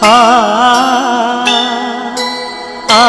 ಆ ಆ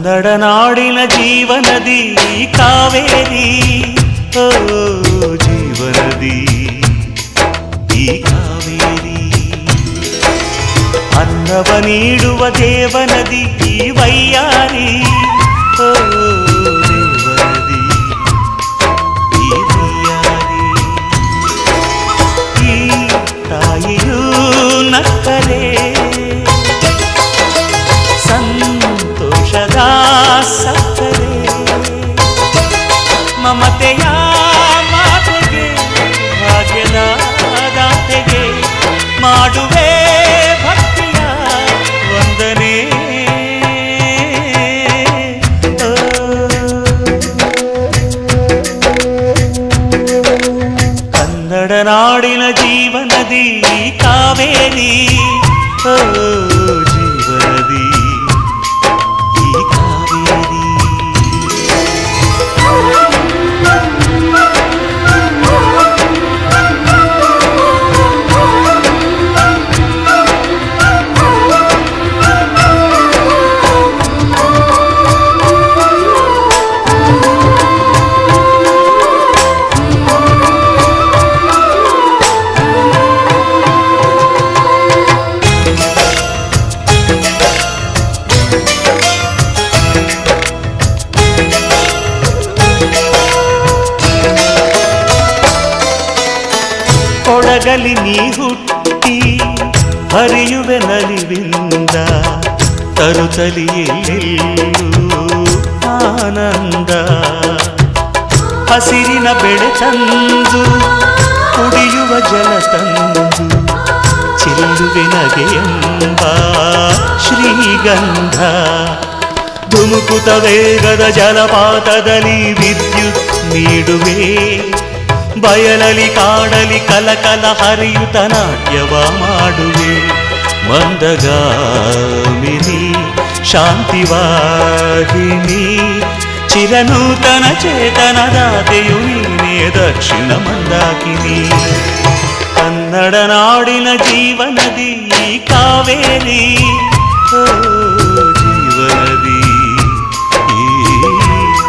ಕನ್ನಡನಾಡಿನ ಜೀವನದಿ ಕಾವೇರಿ, ಓ ಜೀವನದಿ ಈ ಕಾವೇರಿ, ಅನ್ನವ ನೀಡುವ ದೇವನದಿ ಈ ವೈಯಾರಿ, ಓ ದೇವನದಿ ಈ ವೈಯಾರಿ, ಈ ತಾಯಿಯೂ ನಕ್ಕರೆ ಸಂತೋಷದ ಸಕ್ಕರೆ, ಮಮತೆಯ ಮಾತೆಗೆ ಭಾಗ್ಯದ ದಾತೆಗೆ ಮಾಡುವೆ ಭಕ್ತಿಯ ವಂದನೆ. ಕನ್ನಡ ನಾಡಿನ ಜೀವನದಿ ಕಾವೇರಿ, ಓ ಜೀವನದಿ ಈ ಕಾವೇರಿ. ಕೊಡಗಲಿ ನೀ ಹುಟ್ಟಿ ಹರಿಯುವೆ ನಲಿವಿಂದ, ತರುತ್ತಲಿಯೆಲ್ಲೆಲ್ಲೂ ಆನಂದ, ಹಸಿರಿನ ಬೆಳೆ ತಂದು ಕುಡಿಯುವ ಜಲ ತಂದು ಚೆಲ್ಲುವೆ ನಗೆಯೆಂಬ ಶ್ರೀಗಂಧ, ಧುಮುಕುತ ವೇಗದ ಜಲಪಾತದಲ್ಲಿ ವಿದ್ಯುತ್ ನೀಡುವೆ, ಬಯಲಲಿ ಕಾಡಲಿ ಕಲಕಲ ಹರಿಯುತ ನಾಟ್ಯವ ಮಾಡುವೆ, ಮಂದಗಾಮಿನಿ ಶಾಂತಿವಾಹಿನಿ, ಚಿರನೂತನ ಚೇತನದಾತೆಯು ನೀನೇ ದಕ್ಷಿಣ ಮಂದಾಕಿನಿ. ಕನ್ನಡ ನಾಡಿನ ಜೀವನದಿ ಕಾವೇರಿ, ಓ ಜೀವನದಿ ಈ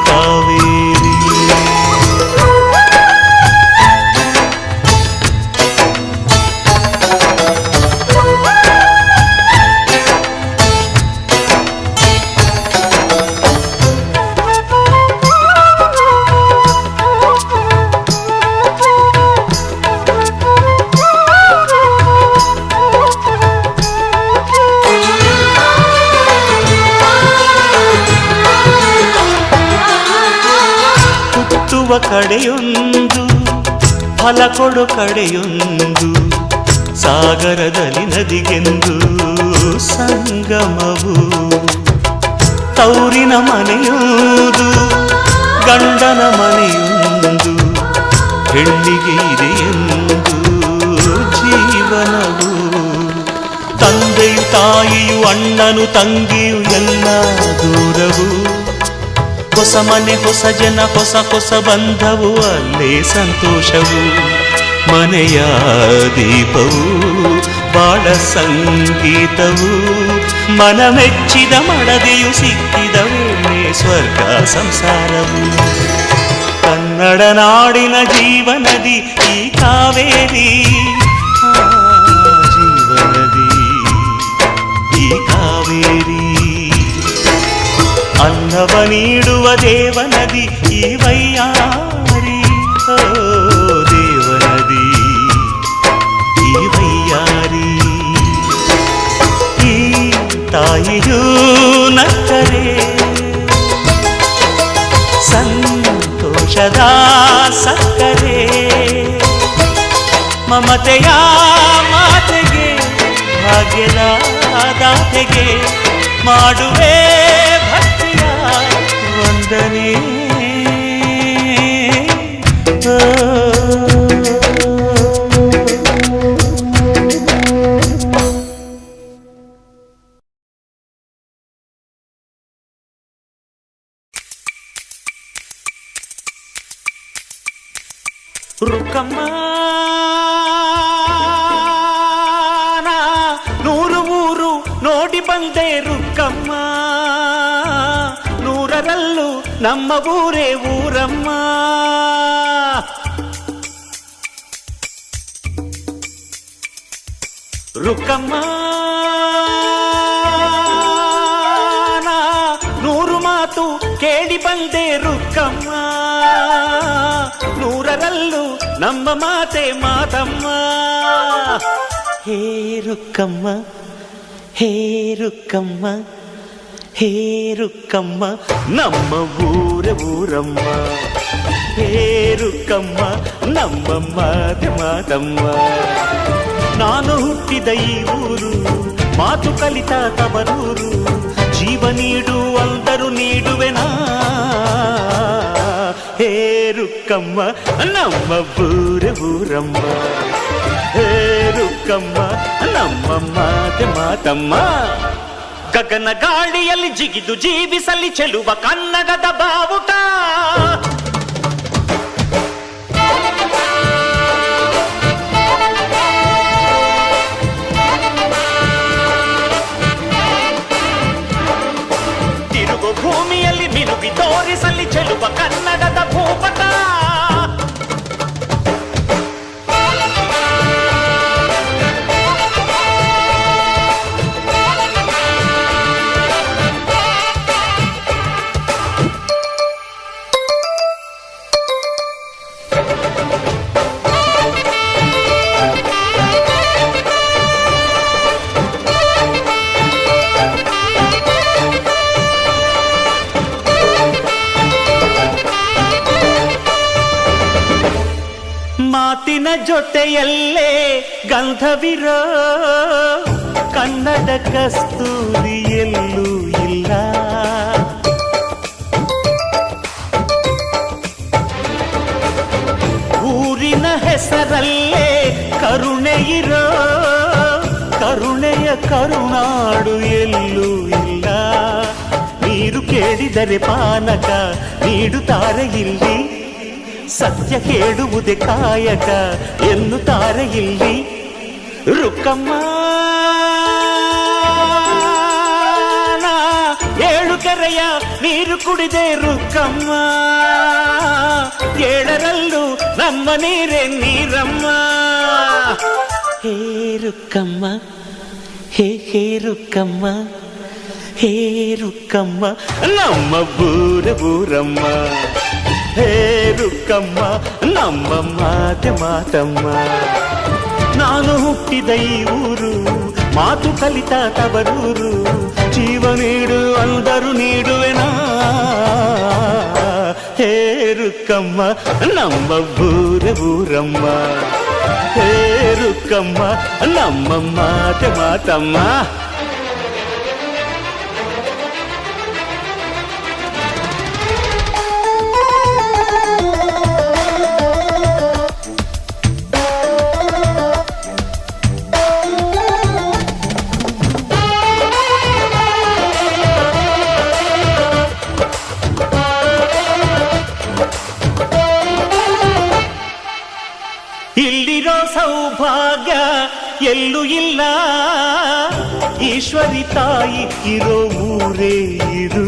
ಕಾವೇರಿ. ಕಡೆಯೊಂದು ಫಲ ಕೊಡು ಕಡೆಯೊಂದು, ಸಾಗರದಲ್ಲಿ ನದಿಗೆಂದು ಸಂಗಮವು, ತೌರಿನ ಮನೆಯುವುದು ಗಂಡನ ಮನೆಯೊಂದು, ಹೆಣ್ಣಿಗೆ ಇದೆಯೆಂದು ಜೀವನವು, ತಂದೆಯು ತಾಯಿಯು ಅಣ್ಣನು ತಂಗಿಯು ಎಲ್ಲ ದೂರವು, ಹೊಸ ಮನೆ ಹೊಸ ಜನ ಹೊಸ ಹೊಸ ಬಂಧವು ಅಲ್ಲೇ ಸಂತೋಷವು, ಮನೆಯ ದೀಪವು ಬಾಳ ಸಂಗೀತವು, ಮನ ಮೆಚ್ಚಿದ ಮಡದೆಯು ಸಿಕ್ಕಿದ ವೇಳೆ ಸ್ವರ್ಗ ಸಂಸಾರವು. ಕನ್ನಡ ನಾಡಿನ ಜೀವನದಿ ಈ ಕಾವೇರಿ, ಜೀವನದಿ ಈ ಕಾವೇರಿ. ಅನ್ನವ ನೀಡುವ ದೇವನದಿ ಈ ವೈಯಾರಿ. ಓ ದೇವನದಿ ಈ ವೈಯಾರಿ. ಈ ತಾಯಿಯೂ ನಕ್ಕರೆ ಸಂತೋಷದ ಸಕ್ಕರೆ. ಮಮತೆಯ ಮಾತೆಗೆ ಭಾಗ್ಯದ ದಾತೆಗೆ ಮಾಡುವೆ ಭಕ್ತಿಯ ವಂದನೆ. ರುಕ್ಕಮ್ಮ ನೂರು ಊರು ನೋಡಿ ಬಂದೆ ರುಕ್ಕಮ್ಮ. ನೂರರಲ್ಲೂ ನಮ್ಮ ಊರೇ ಊರಮ್ಮ. ರುಕ್ಕಮ್ಮ ನೂರು ಮಾತು ಕೇಳಿ ಬಂದೆ ರುಕ್ಕಮ್ಮ. ನೂರರಲ್ಲೂ ನಮ್ಮ ಮಾತೆ ಮಾತಮ್ಮ. ಹೇ ರುಕ್ಕಮ್ಮ ಹೇ ರುಕ್ಕಮ್ಮ ಹೇ ರುಕ್ಕಮ್ಮ ನಮ್ಮ ಊರ ಊರಮ್ಮ. ಹೇ ರುಕ್ಕಮ್ಮ ನಮ್ಮ ಮಾತೆ ಮಾತಮ್ಮ. ನಾನು ಹುಟ್ಟಿದ ಈ ಊರು ಮಾತು ಕಲಿತ ತವರೂರು. ಜೀವ ನೀಡು ಅಂದರು ನೀಡುವೆನಾ. ಹೇ ರುಕ್ಕಮ್ಮ ನಮ್ಮ ಊರ ಊರಮ್ಮ. ಹೇ ರುಕ್ಕಮ್ಮ ನಮ್ಮ ಮಾತೆ ಮಾತಮ್ಮ. ಗಗನ ಗಾಳಿಯಲ್ಲಿ ಜಿಗಿದು ಜೀವಿಸಲಿ ಚೆಲುವ ಕನ್ನಡದ ಬಾವುಟ. ತಿರುಗು ಭೂಮಿಯಲ್ಲಿ ಮಿನುಗಿ ತೋರಿಸಲಿ ಚೆಲುವ ಕನ್ನಡದ ಭೂಪಟ. ಮಾತಿನ ಜೊತೆಯಲ್ಲೇ ಗಂಧವಿರೋ ಕನ್ನಡ ಕಸ್ತೂರಿ ಎಲ್ಲೂ ಇಲ್ಲ. ಊರಿನ ಹೆಸರಲ್ಲೇ ಕರುಣೆ ಇರೋ ಕರುಣೆಯ ಕರುನಾಡು ಎಲ್ಲೂ ಇಲ್ಲ. ನೀರು ಕೇಳಿದರೆ ಪಾನಕ ನೀಡುತ್ತಾರೆ ಇಲ್ಲಿ. ಸತ್ಯ ಕೇಳುವುದೇ ಕಾಯಕ ಎನ್ನುತ್ತಾರೆ ಇಲ್ಲಿ. ರುಕ್ಕಮ್ಮ ಏಳು ಕೆರೆಯ ನೀರು ಕುಡಿದೆ ರುಕ್ಕಮ್ಮ. ಏಳರಲ್ಲೂ ನಮ್ಮ ನೀರೇ ನೀರಮ್ಮ. ಹೇ ರುಕ್ಕಮ್ಮ ಹೇ ಹೇ ರುಕ್ಕಮ್ಮ ಹೇ ರುಕ್ಕಮ್ಮ ನಮ್ಮ ಊರ ಊರಮ್ಮ. ಹೇ ರುಕ್ಕಮ್ಮ ನಮ್ಮ ಮಾತೆ ಮಾತಮ್ಮ. ನಾನು ಹುಟ್ಟಿದ ಈ ಊರು ಮಾತು ಕಲಿತ ತವರೂರು. ಜೀವ ನೀಡು ಅಂದರು ನೀಡುವೆನಾ. ಹೇ ರುಕ್ಕಮ್ಮ ನಮ್ಮ ಊರ ಊರಮ್ಮ. ಹೇ ರುಕ್ಕಮ್ಮ ನಮ್ಮ ಮಾತೆ ಮಾತಮ್ಮ. ಇಲ್ಲಿರೋ ಸೌಭಾಗ್ಯ ಎಲ್ಲೂ ಇಲ್ಲ. ಈಶ್ವರಿ ತಾಯಿ ಇರೋ ಊರೇ ಇದು.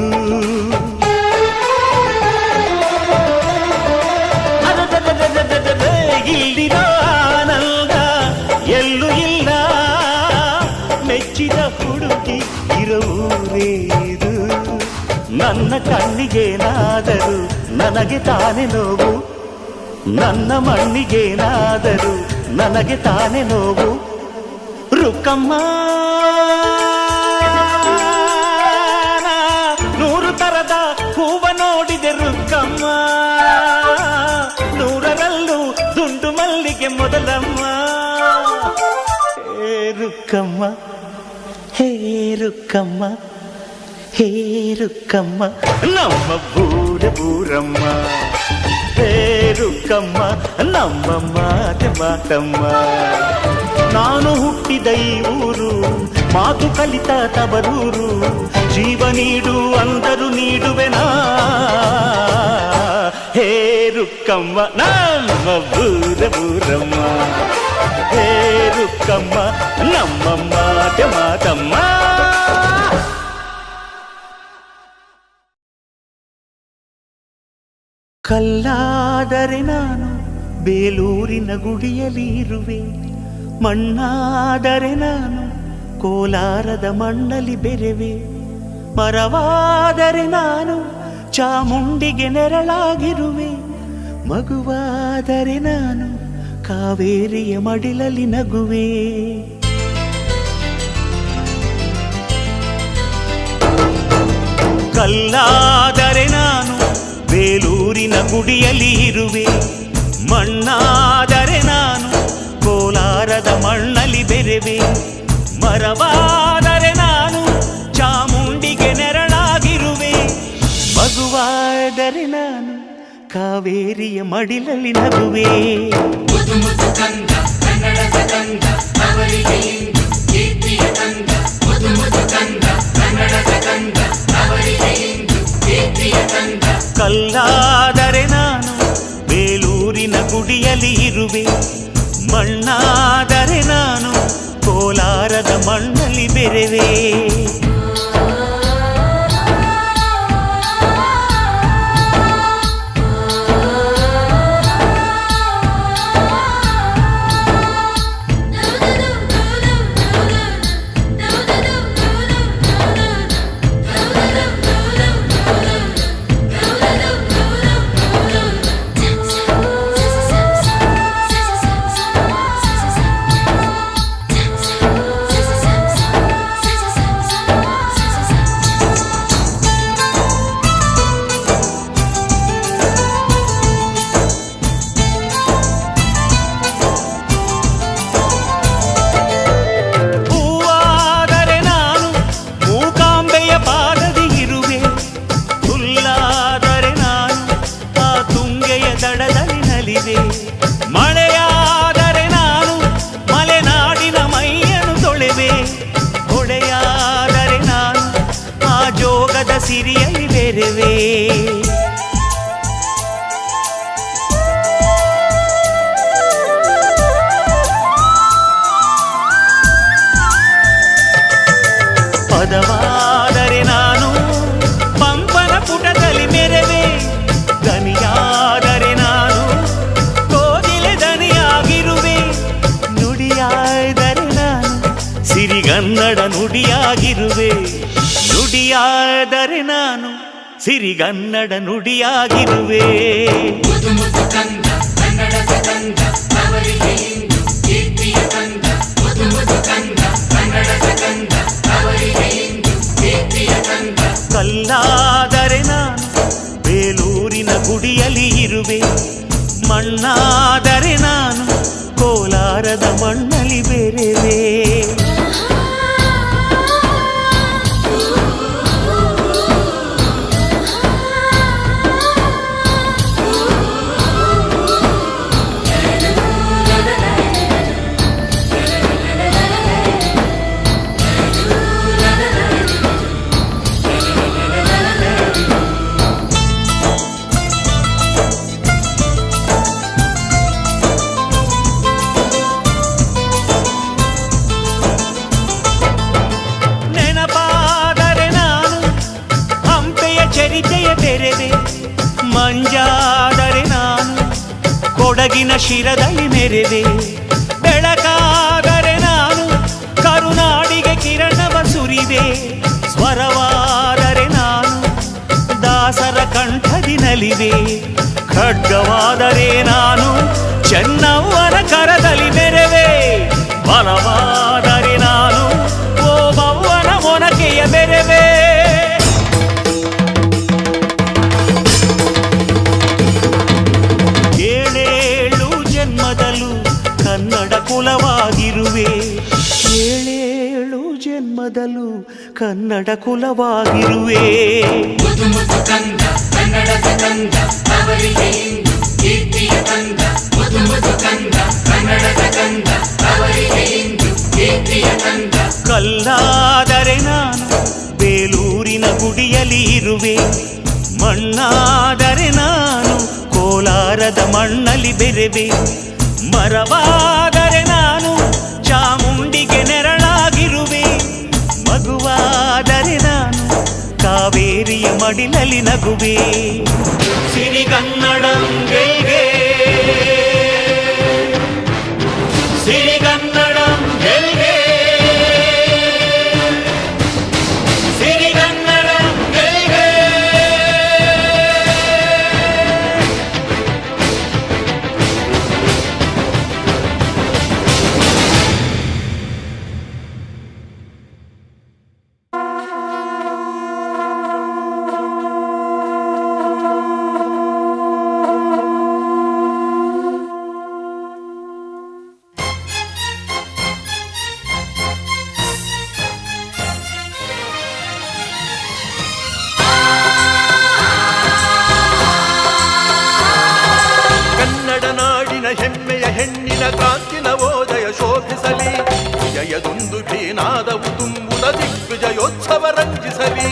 ಇಲ್ಲಿರೋ ಆನಂದ ಎಲ್ಲೂ ಇಲ್ಲ. ಮೆಚ್ಚಿದ ಹುಡುಗಿ ಇರೋ ಊರೇ ಇದು. ನನ್ನ ನನ್ನ ಕಣ್ಣಿಗೇನಾದರೂ ನನಗೆ ತಾನೇ ನೋವು, ನನ್ನ ಮಣ್ಣಿಗೇನಾದರೂ ನನಗೆ ತಾನೇ ನೋವು. ರುಕ್ಕಮ್ಮ ನೂರು ತರದ ಹೂವ ನೋಡಿದೆ ರುಕ್ಕಮ್ಮ, ನೂರರಲ್ಲೂ ದುಂಡು ಮಲ್ಲಿಗೆ ಮೊದಲಮ್ಮ. ಹೇ ರುಕ್ಕಮ್ಮ, ಹೇ ರುಕ್ಕಮ್ಮ, ಹೇ ರುಕ್ಕಮ್ಮ, ನಮ್ಮ ಬೂರಮ್ಮ. ಹೇ ರುಕ್ಕಮ್ಮ, ನಮ್ಮ ಮಾತೆ ಮಾತಮ್ಮ. ನಾನು ಹುಟ್ಟಿದ ಈ ಊರು, ಮಾತು ಕಲಿತ ತವರೂರು, ಜೀವ ನೀಡು ಅಂದರು ನೀಡುವೆನಾ. ಹೇ ರುಕ್ಕಮ್ಮ, ನಮ್ಮ ಬೂರಮ್ಮ. ಹೇ ರುಕ್ಕಮ್ಮ, ನಮ್ಮ ಮಾತೆ ಮಾತಮ್ಮ. ಕಲ್ಲಾದರೆ ನಾನು ಬೇಲೂರಿನ ಗುಡಿಯಲ್ಲಿ ಇರುವೆ, ಮಣ್ಣಾದರೆ ನಾನು ಕೋಲಾರದ ಮಣ್ಣಲ್ಲಿ ಬೆರೆವೆ, ಮರವಾದರೆ ನಾನು ಚಾಮುಂಡಿಗೆ ನೆರಳಾಗಿರುವೆ, ಮಗುವಾದರೆ ನಾನು ಕಾವೇರಿಯ ಮಡಿಲಲ್ಲಿ ನಗುವೆ. ಕಲ್ಲಾದರೆ ನಾನು ಬೇಲೂರಿನ ಗುಡಿಯಲ್ಲಿ ಇರುವೆ, ಮಣ್ಣಾದರೆ ನಾನು ಕೋಲಾರದ ಮಣ್ಣಲ್ಲಿ ಬೆರೆವೆ, ಮರವಾದರೆ ನಾನು ಚಾಮುಂಡಿಗೆ ನೆರಳಾಗಿರುವೆ, ಮಗುವಾದರೆ ನಾನು ಕಾವೇರಿಯ ಮಡಿಲಲ್ಲಿ ನಗುವೆ. ಕಲ್ಲಾದರೆ ನಾನು ಬೇಲೂರಿನ ಗುಡಿಯಲ್ಲಿ ಇರುವೆ, ಮಣ್ಣಾದರೆ ನಾನು ಕೋಲಾರದ ಮಣ್ಣಲ್ಲಿ ಬೆರೆವೆ. ಮಳೆಯಾದರೆ ನಾನು ಮಲೆನಾಡಿನ ಮೈಯನ್ನು ತೊಳೆವೆ, ಹೊಳೆಯಾದರೆ ನಾನು ಆ ಜೋಗದ ಸಿರಿಯಲ್ಲಿ ಬೆರೆವೆ. ಪದವಾದರೆ ನಾನು ಪಂಪನ ಪುಟದಲ್ಲಿ ಮೆರೆವೆ, ದನಿಯಾದರೆ ನಾನು ಕೋಗಿಲೆ ದನಿಯಾಗಿರುವೆ, ನುಡಿಯಾದರೆ ನಾನು ಸಿರಿಗನ್ನಡ ನುಡಿಯಾಗಿರುವೆ, ನುಡಿಯಾದರೆ ನಾನು ಸಿರಿಗನ್ನಡ ನುಡಿಯಾಗಿರುವೆ. ಕಲ್ಲಾದರೆ ನಾನು ಬೇಲೂರಿನ ಗುಡಿಯಲ್ಲಿ ಇರುವೆ, ಮಣ್ಣಾದರೆ ನಾನು ಕೋಲಾರದ ಮಣ್ಣಲ್ಲಿ ಬೆರೆವೆ. ಮಂಜಾದರೆ ನಾನು ಕೊಡಗಿನ ಶಿರದಲ್ಲಿ ಮೆರೆವೆ, ಬೆಳಕಾದರೆ ನಾನು ಕರುನಾಡಿಗೆ ಕಿರಣವ ಸುರಿವೆ, ಸ್ವರವಾದರೆ ನಾನು ಕಂಠದಿ ನಲಿವೆ. ಖಡ್ಗವಾದರೆ ನಾನು ಚೆನ್ನವ್ವನ ಕರದಲ್ಲಿ ಮೆರವೆ. ಬಲವಾದರೆ ನಾನು ಓಬವ್ವನ ಮೊನಕೆಯ ಮೆರವೆ. ಏಳೇಳು ಜನ್ಮದಲ್ಲೂ ಕನ್ನಡ ಕುಲವಾಗಿರುವೆ. ಏಳೇಳು ಜನ್ಮದಲ್ಲೂ ಕನ್ನಡ ಕುಲವಾಗಿರುವೆ. ಕಲ್ಲಾದರೆ ನಾನು ಬೇಲೂರಿನ ಗುಡಿಯಲ್ಲಿ ಇರುವೆ. ಮಣ್ಣಾದರೆ ನಾನು ಕೋಲಾರದ ಮಣ್ಣಲ್ಲಿ ಬೆರೆವೆ. ಮರವಾದರೆ ನಾನು ಚಾಮುಂಡಿಗೆ ನೆರಳಾಗಿರುವೆ. ಮಗುವಾದರೆ ನಾನು ಕಾವೇರಿಯ ಮಡಿಲಲ್ಲಿ ನಗುವೆ. ಸಿರಿಗನ್ನಡಂ ಗೆಲ್ಗೆ, ಸಿರಿಗನ್ನಡಂ ಗೆಲ್ಗೆ, ಸಿರಿಗನ್ನಡಂ ಗೆಲ್ಗೆ. ಹೆಮ್ಮೆಯ ಹೆಣ್ಣಿನ ಕ್ರಾಂತಿನ ಓದಯ ಶೋಭಿಸಲಿ. ವಿಜಯದೊಂದು ಭೀನಾದವು ತುಂಬುದ ದಿಗ್ವಿಜಯೋತ್ಸವ ರಂಜಿಸಲಿ.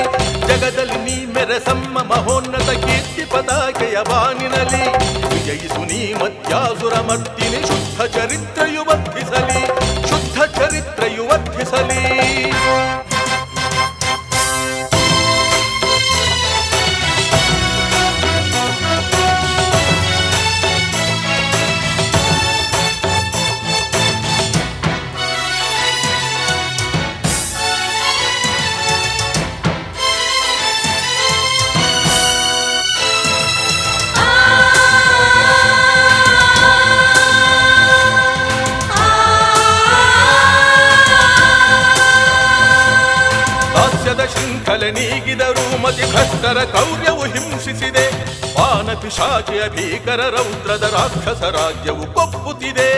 ಜಗದಲ್ಲಿ ನೀ ಮೆರೆಸಮ್ಮ ಮಹೋನ್ನತ ಕೀರ್ತಿ ಪತಾಕೆಯ ಬಾನಿನಲಿ. ವಿಜಯಿಸು ನೀ ಮಧ್ಯಾಸುರ ಮರ್ದಿನಿ. ಶುದ್ಧ ಚರಿತ್ರೆಯು ವರ್ಧಿಸಲಿ, ಶುದ್ಧ ಚರಿತ್ರೆಯು ವರ್ಧಿಸಲಿ. ಶೃಂಖಲೆ ನೀಗಿದರೂ ಮತಿ ಭ್ರಷ್ಟರ ಕೌರ್ಯವು ಹಿಂಸಿಸಿದೆ. ಪಾನ ಪಿಶಾಚಿಯ ಭೀಕರ ರೌದ್ರದ ರಾಕ್ಷಸ ರಾಜ್ಯವು ಕೊಪ್ಪುತ್ತಿದೆ.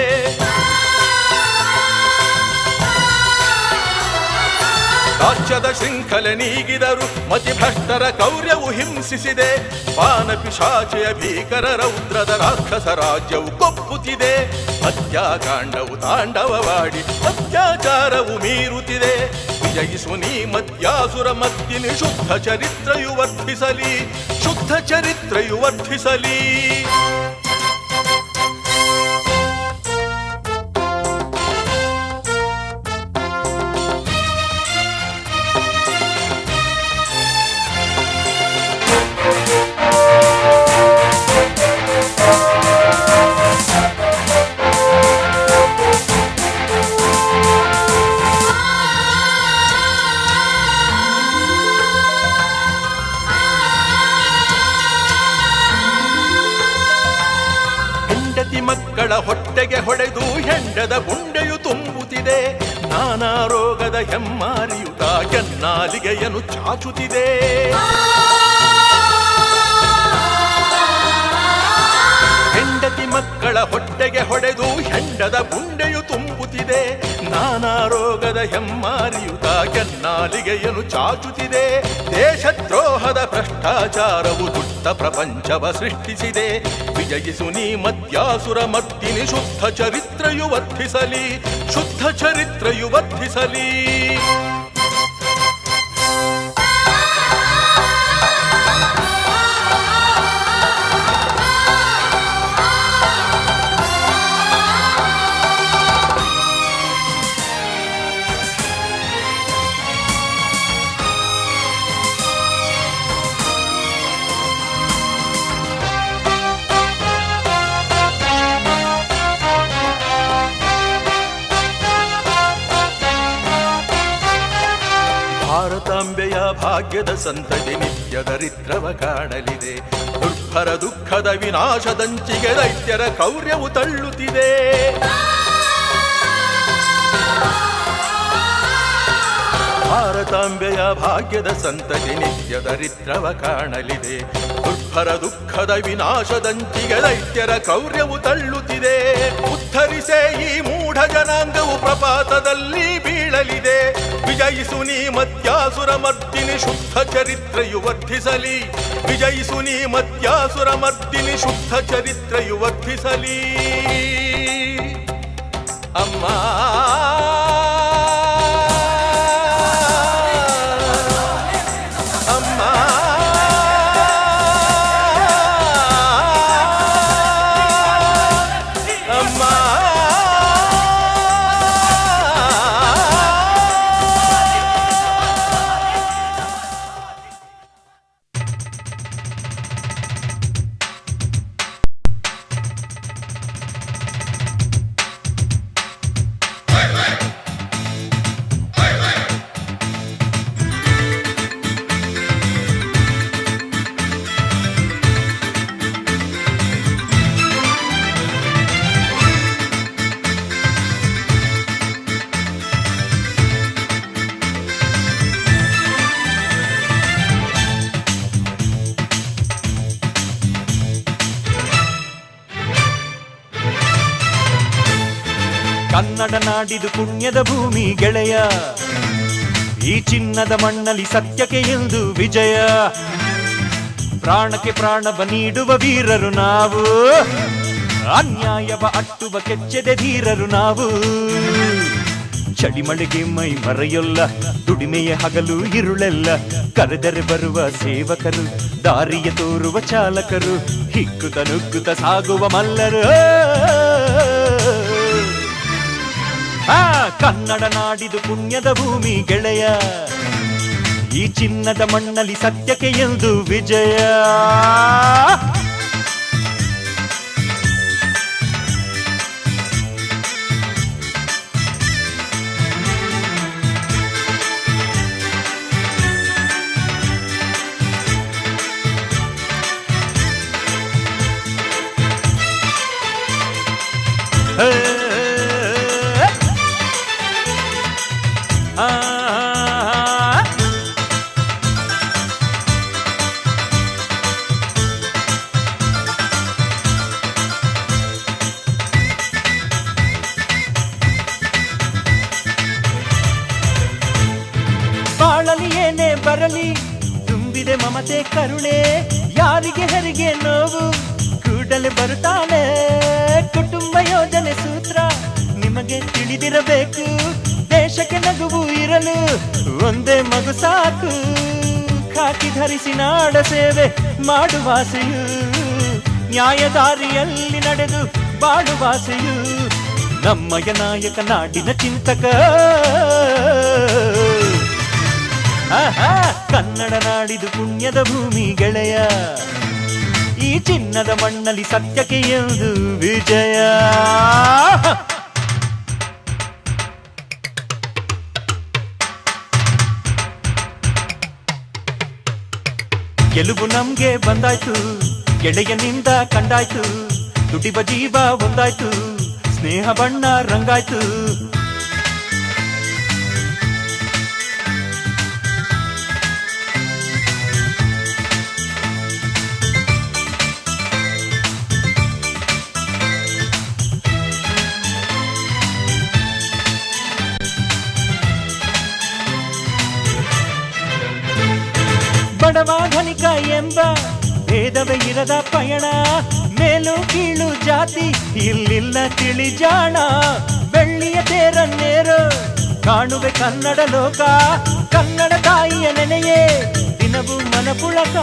ರಾಜ್ಯದ ಶೃಂಖಲೆ ನೀಗಿದರು ಮತಿ ಭ್ರಷ್ಟರ ಕೌರ್ಯವು ಹಿಂಸಿಸಿದೆ. ಪಾನ ಪಿಶಾಚಿಯ ಭೀಕರ ರೌದ್ರದ ರಾಕ್ಷಸ ರಾಜ್ಯವು ಕೊಪ್ಪುತ್ತಿದೆ. ಹತ್ಯಾಕಾಂಡವು ತಾಂಡವವಾಡಿ ಅತ್ಯಾಚಾರವು ಮೀರುತ್ತಿದೆ. ವಿಜಯಿಸು ನೀ ಮಧ್ಯಾಸುರ ಮರ್ದಿನಿ. ಶುದ್ಧ ಚರಿತ್ರೆಯು ವರ್ಧಿಸಲಿ, ಶುದ್ಧ ಚರಿತ್ರೆಯು ವರ್ಧಿಸಲಿ. ಮಕ್ಕಳ ಹೊಟ್ಟೆಗೆ ಹೊಡೆದು ಹೆಂಡದ ಗುಂಡೆಯು ತುಂಬುತ್ತಿದೆ. ನಾನಾ ರೋಗದ ಹೆಮ್ಮಾರಿಯುತ ಕೆನ್ನಾಲಿಗೆಯನ್ನು ಚಾಚುತ್ತಿದೆ. ಹೆಂಡತಿ ಮಕ್ಕಳ ಹೊಟ್ಟೆಗೆ ಹೊಡೆದು ಹೆಂಡದ ಗುಂಡೆಯು ತುಂಬುತ್ತಿದೆ. ನಾನಾ ರೋಗದ ಹೆಮ್ಮಾರಿಯುತ ಕೆನ್ನಾಲಿಗೆಯನ್ನು ಚಾಚುತ್ತಿದೆ. ದೇಶದ್ರೋಹದ ಭ್ರಷ್ಟಾಚಾರವು ದುಷ್ಟ ಪ್ರಪಂಚವ ಸೃಷ್ಟಿಸಿದೆ. ವಿಜಯಿಸು ನೀ ಮಧ್ಯಾಸುರ ಮರ್ದಿನಿ. ಶುದ್ಧ ಚರಿತ್ರೆಯು ವರ್ಧಿಸಲಿ, ಶುದ್ಧ ಚರಿತ್ರೆಯು ವರ್ಧಿಸಲಿ. ಭಾರತಾಂಬೆಯ ಭಾಗ್ಯದ ಸಂತತಿ ನಿತ್ಯ ದರಿದ್ರವ ಕಾಣಲಿದೆ. ದುರ್ಭರ ದುಃಖದ ವಿನಾಶದಂಚಿಗೆ ದೈತ್ಯರ ಕ್ರೌರ್ಯವು ತಳ್ಳುತ್ತಿದೆ. ಭಾರತಾಂಬೆಯ ಭಾಗ್ಯದ ಸಂತತಿ ನಿತ್ಯ ದರಿದ್ರವ ಕಾಣಲಿದೆ. ದುರ್ಭರ ದುಃಖದ ವಿನಾಶದಂಚಿಗೆ ದೈತ್ಯರ ಕ್ರೌರ್ಯವು ತಳ್ಳುತ್ತಿದೆ. ಉದ್ಧರಿಸೆ ಈ ಮೂಢ ಜನಾಂಗವು ಪ್ರಪಾತದಲ್ಲಿ ಬೀಳಲಿದೆ. ವಿಜಯಿಸು ನೀ ಮತ್ಯಾಸುರ ಮರ್ದಿನಿ ಶುದ್ಧ ಚರಿತ್ರೆಯು ವರ್ಧಿಸಲಿ. ವಿಜಯಿಸು ನೀ ಮತ್ಯಾಸುರ ಮರ್ದಿನಿ ಶುದ್ಧ ಚರಿತ್ರೆಯು ವರ್ಧಿಸಲಿ. ಅಮ್ಮ ಕನ್ನಡ ನಾಡಿದು ಪುಣ್ಯದ ಭೂಮಿ ಗೆಳೆಯ. ಈ ಚಿನ್ನದ ಮಣ್ಣಲ್ಲಿ ಸತ್ಯಕ್ಕೆ ಎಂದು ವಿಜಯ. ಪ್ರಾಣಕ್ಕೆ ಪ್ರಾಣವ ನೀಡುವ ವೀರರು ನಾವು. ಅನ್ಯಾಯವ ಅಟ್ಟುವ ಕೆಚ್ಚೆದೆ ಧೀರರು ನಾವು. ಚಳಿಮಳೆಗೆ ಮೈ ಮರೆಯೊಲ್ಲ, ದುಡಿಮೆಯ ಹಗಲು ಇರುಳೆಲ್ಲ. ಕರೆದರೆ ಬರುವ ಸೇವಕರು, ದಾರಿಯ ತೋರುವ ಚಾಲಕರು, ಹಿಕ್ಕುತ ನುಗ್ಗುತ್ತ ಸಾಗುವ ಮಲ್ಲರು. ಕನ್ನಡ ನಾಡಿದು ಪುಣ್ಯದ ಭೂಮಿ ಗೆಳೆಯ. ಈ ಚಿನ್ನದ ಮಣ್ಣಲ್ಲಿ ಸತ್ಯಕ್ಕೆ ಎಂದು ವಿಜಯ. ಬಾಳಲಿ ಏನೇ ಬರಲಿ, ತುಂಬಿದೆ ಮಮತೆ ಕರುಣೆ. ಯಾರಿಗೆ ಹೆರಿಗೆ ನೋವು ಕೂಡಲೇ ಬರುತ್ತಾನೆ. ಕುಟುಂಬ ಯೋಜನೆ ಸೂತ್ರ ನಿಮಗೆ ತಿಳಿದಿರಬೇಕು. ದೇಶಕ್ಕೆ ನಗುವು ಇರಲು ಒಂದೇ ಮಗು ಸಾಕು. ಖಾಕಿ ಧರಿಸಿ ನಾಡ ಸೇವೆ ಮಾಡುವಾಸೆಯು, ನ್ಯಾಯದಾರಿಯಲ್ಲಿ ನಡೆದು ಬಾಳುವಾಸೆಯು. ನಮ್ಮಯ ನಾಯಕ ನಾಡಿನ ಚಿಂತಕ. ಕನ್ನಡ ನಾಡಿದು ಪುಣ್ಯದ ಭೂಮಿ ಗೆಳೆಯ. ಈ ಚಿನ್ನದ ಮಣ್ಣಲ್ಲಿ ಸತ್ಯಕ್ಕೆ ಎಂದು ವಿಜಯ. ಗೆಲುವು ನಮ್ಗೆ ಬಂದಾಯ್ತು, ಗೆಳೆಯನಿಂದ ಕಂಡಾಯ್ತು. ದುಡಿವ ಜೀವ ಒಂದಾಯ್ತು, ಸ್ನೇಹ ಬಣ್ಣ ರಂಗಾಯ್ತು. ಬಡವ ಧನಿಕ ಎಂಬ ಭೇದವೇ ಇರದ ಪಯಣ. ಮೇಲು ಕೀಳು ಜಾತಿ ಇಲ್ಲಿಲ್ಲ ತಿಳಿಜಾಣ. ಬೆಳ್ಳಿಯ ತೇರನ್ನೇರು ಕಾಣುವೆ ಕನ್ನಡ ಲೋಕ. ಕನ್ನಡ ತಾಯಿಯ ನೆನೆಯೇ ದಿನವೂ ಮನಪುಳಕ.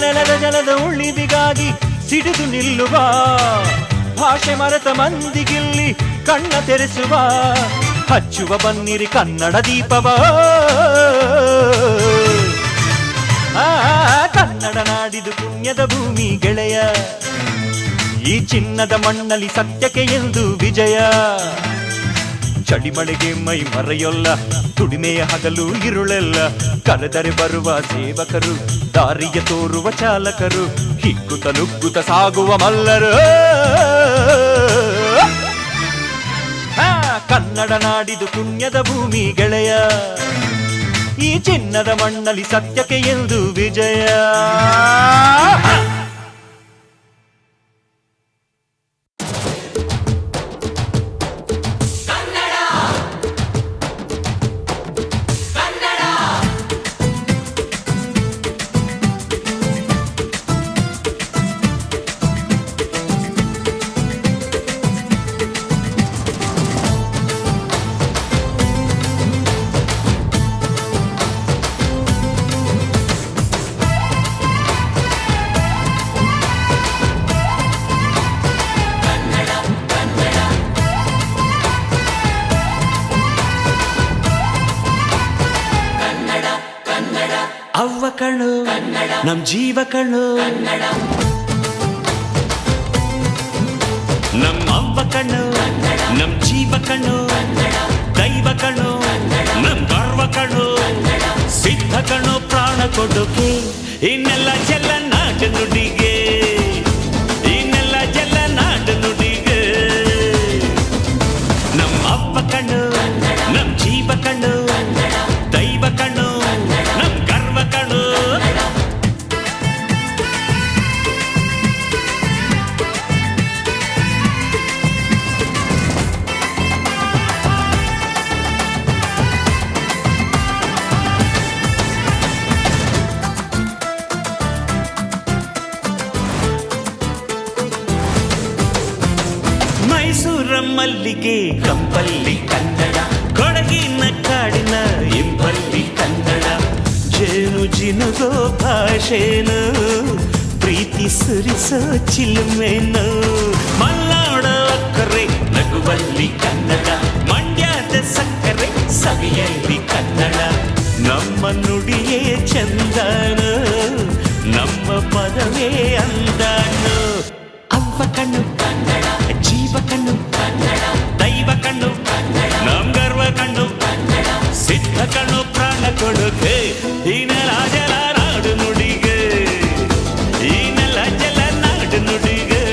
ನೆಲದ ಜಲದ ಉಳಿವಿಗಾಗಿ ಸಿಡಿದು ನಿಲ್ಲುವ. ಭಾಷೆ ಮರೆತ ಮಂದಿಗಿಲ್ಲಿ ಕಣ್ಣ ತೆರೆಸುವ. ಹಚ್ಚುವ ಬನ್ನಿರಿ ಕನ್ನಡ ದೀಪವ. ಕನ್ನಡ ನಾಡಿದು ಪುಣ್ಯದ ಭೂಮಿ ಗೆಳೆಯ. ಈ ಚಿನ್ನದ ಮಣ್ಣಲ್ಲಿ ಸತ್ಯಕ್ಕೆ ಎಂದು ವಿಜಯ. ಚಳಿಮಳೆಗೆ ಮೈ ಮರೆಯೊಲ್ಲ, ದುಡಿಮೆಯ ಹಗಲು ಇರುಳೆಲ್ಲ, ಕರೆದರೆ ಬರುವ ಸೇವಕರು, ದಾರಿಯ ತೋರುವ ಚಾಲಕರು, ಹಿಗ್ಗುತ್ತ ನುಗ್ಗುತ್ತ ಸಾಗುವ ಮಲ್ಲರು. ಕನ್ನಡ ನಾಡಿದು ಪುಣ್ಯದ ಭೂಮಿ ಗೆಳೆಯ, ಈ ಚಿನ್ನದ ಮಣ್ಣಲ್ಲಿ ಸತ್ಯಕ್ಕೆ ಎಂದು ವಿಜಯ. ಅವ್ವ ಕಣ್ಣು ನಮ್ ಜೀವ ಕಣ್ಣು, ನಮ್ಮ ಅವ್ವ ಕಣ್ಣು ನಮ್ ಜೀವ ಕಣ್ಣು, ದೈವ ಕಣ್ಣು ನಮ್ ಗರ್ವ ಕಣ್ಣು, ಸಿದ್ಧ ಕಣ್ಣು ಪ್ರಾಣ ಕೊಡೋಕೆ, ಇನ್ನೆಲ್ಲ ಜಲ ನಾಡು ನುಡಿಗೆ, ಇನ್ನೆಲ್ಲ ಜಲ ನಾಡು ನುಡಿಗೆ. ನಮ್ಮ ಅವ್ವ ಕಣ್ಣು ನಮ್ ಜೀವ ಕಣ್ಣು, ದೈವ ಕಣ್ಣು ನಮ್ ಗರ್ವ ಕಣ್ಣು. ಮೈಸೂರ ಮಲ್ಲಿಗೆ ಕಂಪಲ್ಲಿ ಕನ್ನಡ, ಕೊಡಗಿನ ಕಾಡಿನ ಇಂಪಲ್ಲಿ ಕನ್ನಡ, ಜೇನು ಜಿನುಗೋ ಭಾಷೆನು, ಪ್ರೀತಿ ಸುರಿಸೋ ಚಿಲುಮೆನು, ಮಲ್ನಾಡೋ ಅಕ್ಕರೆ ನಗುವಲ್ಲಿ ಕನ್ನಡ, ಮಂಡ್ಯದ ಸಕ್ಕರೆ ಸವಿಯಲ್ಲಿ ಕನ್ನಡ, ನಮ್ಮ ನುಡಿಯೇ ಚಂದನು, ನಮ್ಮ ಪದವೇ ಅಂದನು. ಅವ್ವ ಕಣ್ಣು ಕನ್ನಡ, ಜೀವ ಕಣ್ಣು ಕನ್ನಡ, ದೈವ ಕಣ್ಣು ಕನ್ನಡ, ನಮ್ ಗರ್ವ ಕಣ್ಣು ಕನ್ನಡ, ಸಿದ್ಧ ಕಣ್ಣು ಪ್ರಾಣ ಕೊಡುಗೆ, ಈ ನೆಲ ಜಲ ನಾಡು ನುಡಿಗೆ, ಈ ನೆಲ ಜಲ ನಾಡು ನುಡಿಗೆ.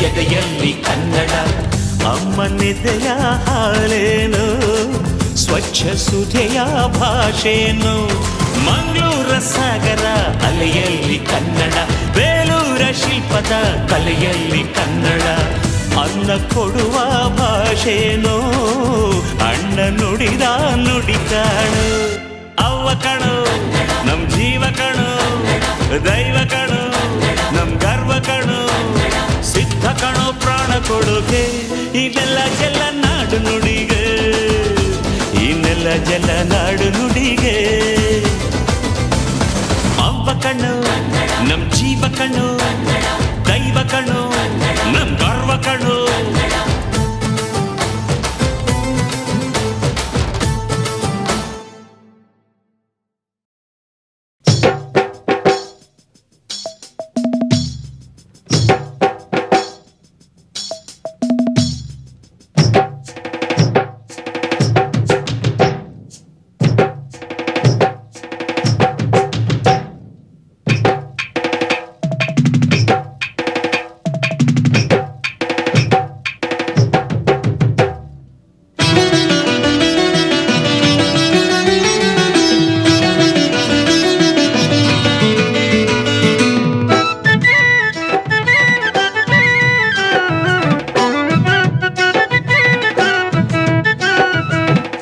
ಎದೆಯಲ್ಲಿ ಕನ್ನಡ, ಅಮ್ಮನೆದೆಯ ಹಾಳೇನು, ಸ್ವಚ್ಛ ಸುಧೆಯ ಭಾಷೆನು, ಮಂಗಳೂರ ಸಾಗರ ಅಲೆಯಲ್ಲಿ ಕನ್ನಡ, ಬೇಲೂರ ಶಿಲ್ಪದ ಕಲೆಯಲ್ಲಿ ಕನ್ನಡ, ಅನ್ನ ಕೊಡುವ ಭಾಷೆನು, ಅಣ್ಣ ನುಡಿದ ನುಡಿ ಕಾಣು. ಅವ್ವ ಕಣು ನಮ್ ಜೀವ ಕಣು, ದೈವ ಕಣು ನಮ್ ಗರ್ವ ಕಣು, ಸಿದ್ಧ ಕಣು ಪ್ರಾಣ ಕೊಡುಗೆ, ಇದೆಲ್ಲ ಜಲ ನಾಡು ನುಡಿಗೆ, ಇನ್ನೆಲ್ಲ ಜಲ ನಾಡು ನುಡಿಗೆ. ಅವ್ವ ಕಣ್ಣು ನಮ್ ಜೀವ ಕಣ್ಣು, ದೈವ ಕಣ್ಣು ನಮ್ ಗರ್ವ ಕಣ್ಣು.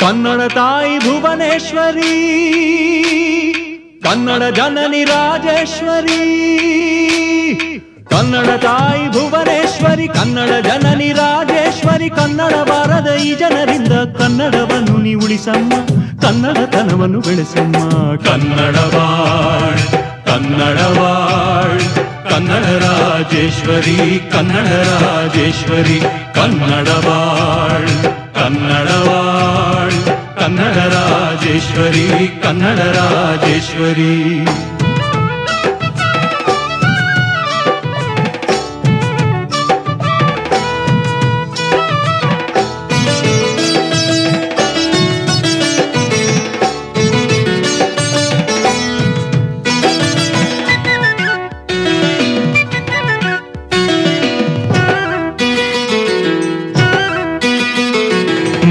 ಕನ್ನಡ ತಾಯಿ ಭುವನೇಶ್ವರಿ, ಕನ್ನಡ ಜನನಿ ರಾಜೇಶ್ವರಿ. ಕನ್ನಡ ತಾಯಿ ಭುವನೇಶ್ವರಿ, ಕನ್ನಡ ಜನನಿ ರಾಜೇಶ್ವರಿ. ಕನ್ನಡ ಬಾರದ ಈ ಜನರಿಂದ ಕನ್ನಡವನ್ನು ನೀ ಉಳಿಸಮ್ಮ, ಕನ್ನಡತನವನ್ನು ಬೆಳೆಸಮ್ಮ. ಕನ್ನಡವಾಳ್ ಕನ್ನಡವಾಳ್ ಕನ್ನಡ ರಾಜೇಶ್ವರಿ, ಕನ್ನಡ ರಾಜೇಶ್ವರಿ. ಕನ್ನಡವಾಳ್ ಕನ್ನಡವಾಳ್ ಕನ್ನಡ ರಾಜೇಶ್ವರಿ, ಕನ್ನಡ ರಾಜೇಶ್ವರಿ.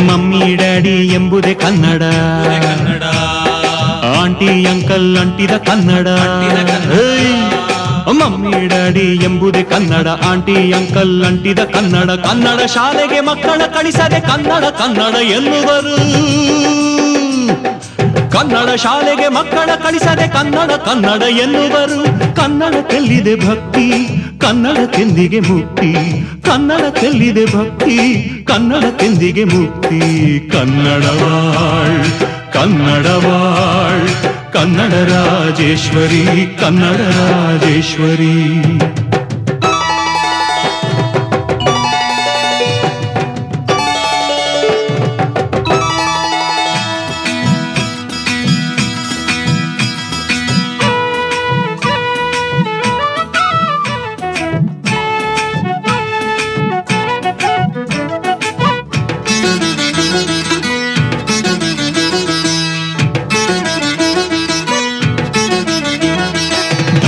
ಮಮ್ಮಿ ಡ್ಯಾಡಿ ಎಂಬುದೇ ಕನ್ನಡ, ಆಂಟಿ ಅಂಕಲ್ ಅಂಟಿದ ಕನ್ನಡ. ಮಮ್ಮಿ ಡ್ಯಾಡಿ ಎಂಬುದೇ ಕನ್ನಡ, ಆಂಟಿ ಅಂಕಲ್ ಅಂಟಿದ ಕನ್ನಡ. ಕನ್ನಡ ಶಾಲೆಗೆ ಮಕ್ಕಳ ಕಳಿಸದೆ ಕನ್ನಡ ಕನ್ನಡ ಎನ್ನುವರು. ಕನ್ನಡ ಶಾಲೆಗೆ ಮಕ್ಕಳ ಕಳಿಸದೆ ಕನ್ನಡ ಕನ್ನಡ ಎನ್ನುವರು. ಕನ್ನಡಕ್ಕೆಲ್ಲಿದೆ ಭಕ್ತಿ, ಕನ್ನಡಕ್ಕೆಂದಿಗೆ ಮುಕ್ತಿ. ಕನ್ನಡಕ್ಕೆಲ್ಲಿದೆ ಭಕ್ತಿ, ಕನ್ನಡಕ್ಕೆಂದಿಗೆ ಮುಕ್ತಿ. ಕನ್ನಡವಾಳ್ ಕನ್ನಡವಾಳ್ ಕನ್ನಡ ರಾಜೇಶ್ವರಿ, ಕನ್ನಡ ರಾಜೇಶ್ವರಿ.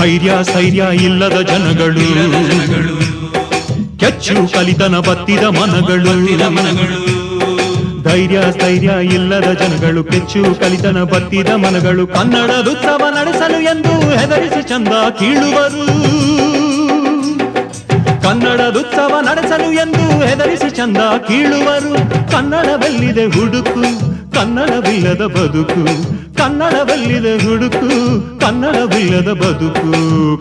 ಧೈರ್ಯ ಸ್ಥೈರ್ಯ ಇಲ್ಲದ ಜನಗಳು, ಕೆಚ್ಚು ಕಲಿತನ ಬತ್ತಿದ ಮನಗಳು. ಧೈರ್ಯ ಸ್ಥೈರ್ಯ ಇಲ್ಲದ ಜನಗಳು, ಕೆಚ್ಚು ಕಲಿತನ ಬತ್ತಿದ ಮನಗಳು. ಕನ್ನಡದುತ್ಸವ ನಡೆಸಲು ಎಂದು ಹೆದರಿಸಿ ಚಂದ ಕೀಳುವರು. ಕನ್ನಡದುತ್ಸವ ನಡೆಸಲು ಎಂದು ಹೆದರಿಸಿ ಚಂದ ಕೀಳುವರು. ಕನ್ನಡವೆಲ್ಲಿದೆ ಹುಡುಕು, ಕನ್ನಡವಿಲ್ಲದ ಬದುಕು. ಕನ್ನಡವೆಲ್ಲಿದೆ ಹುಡುಕು, ಕನ್ನಡವಿಲ್ಲದ ಬದುಕು.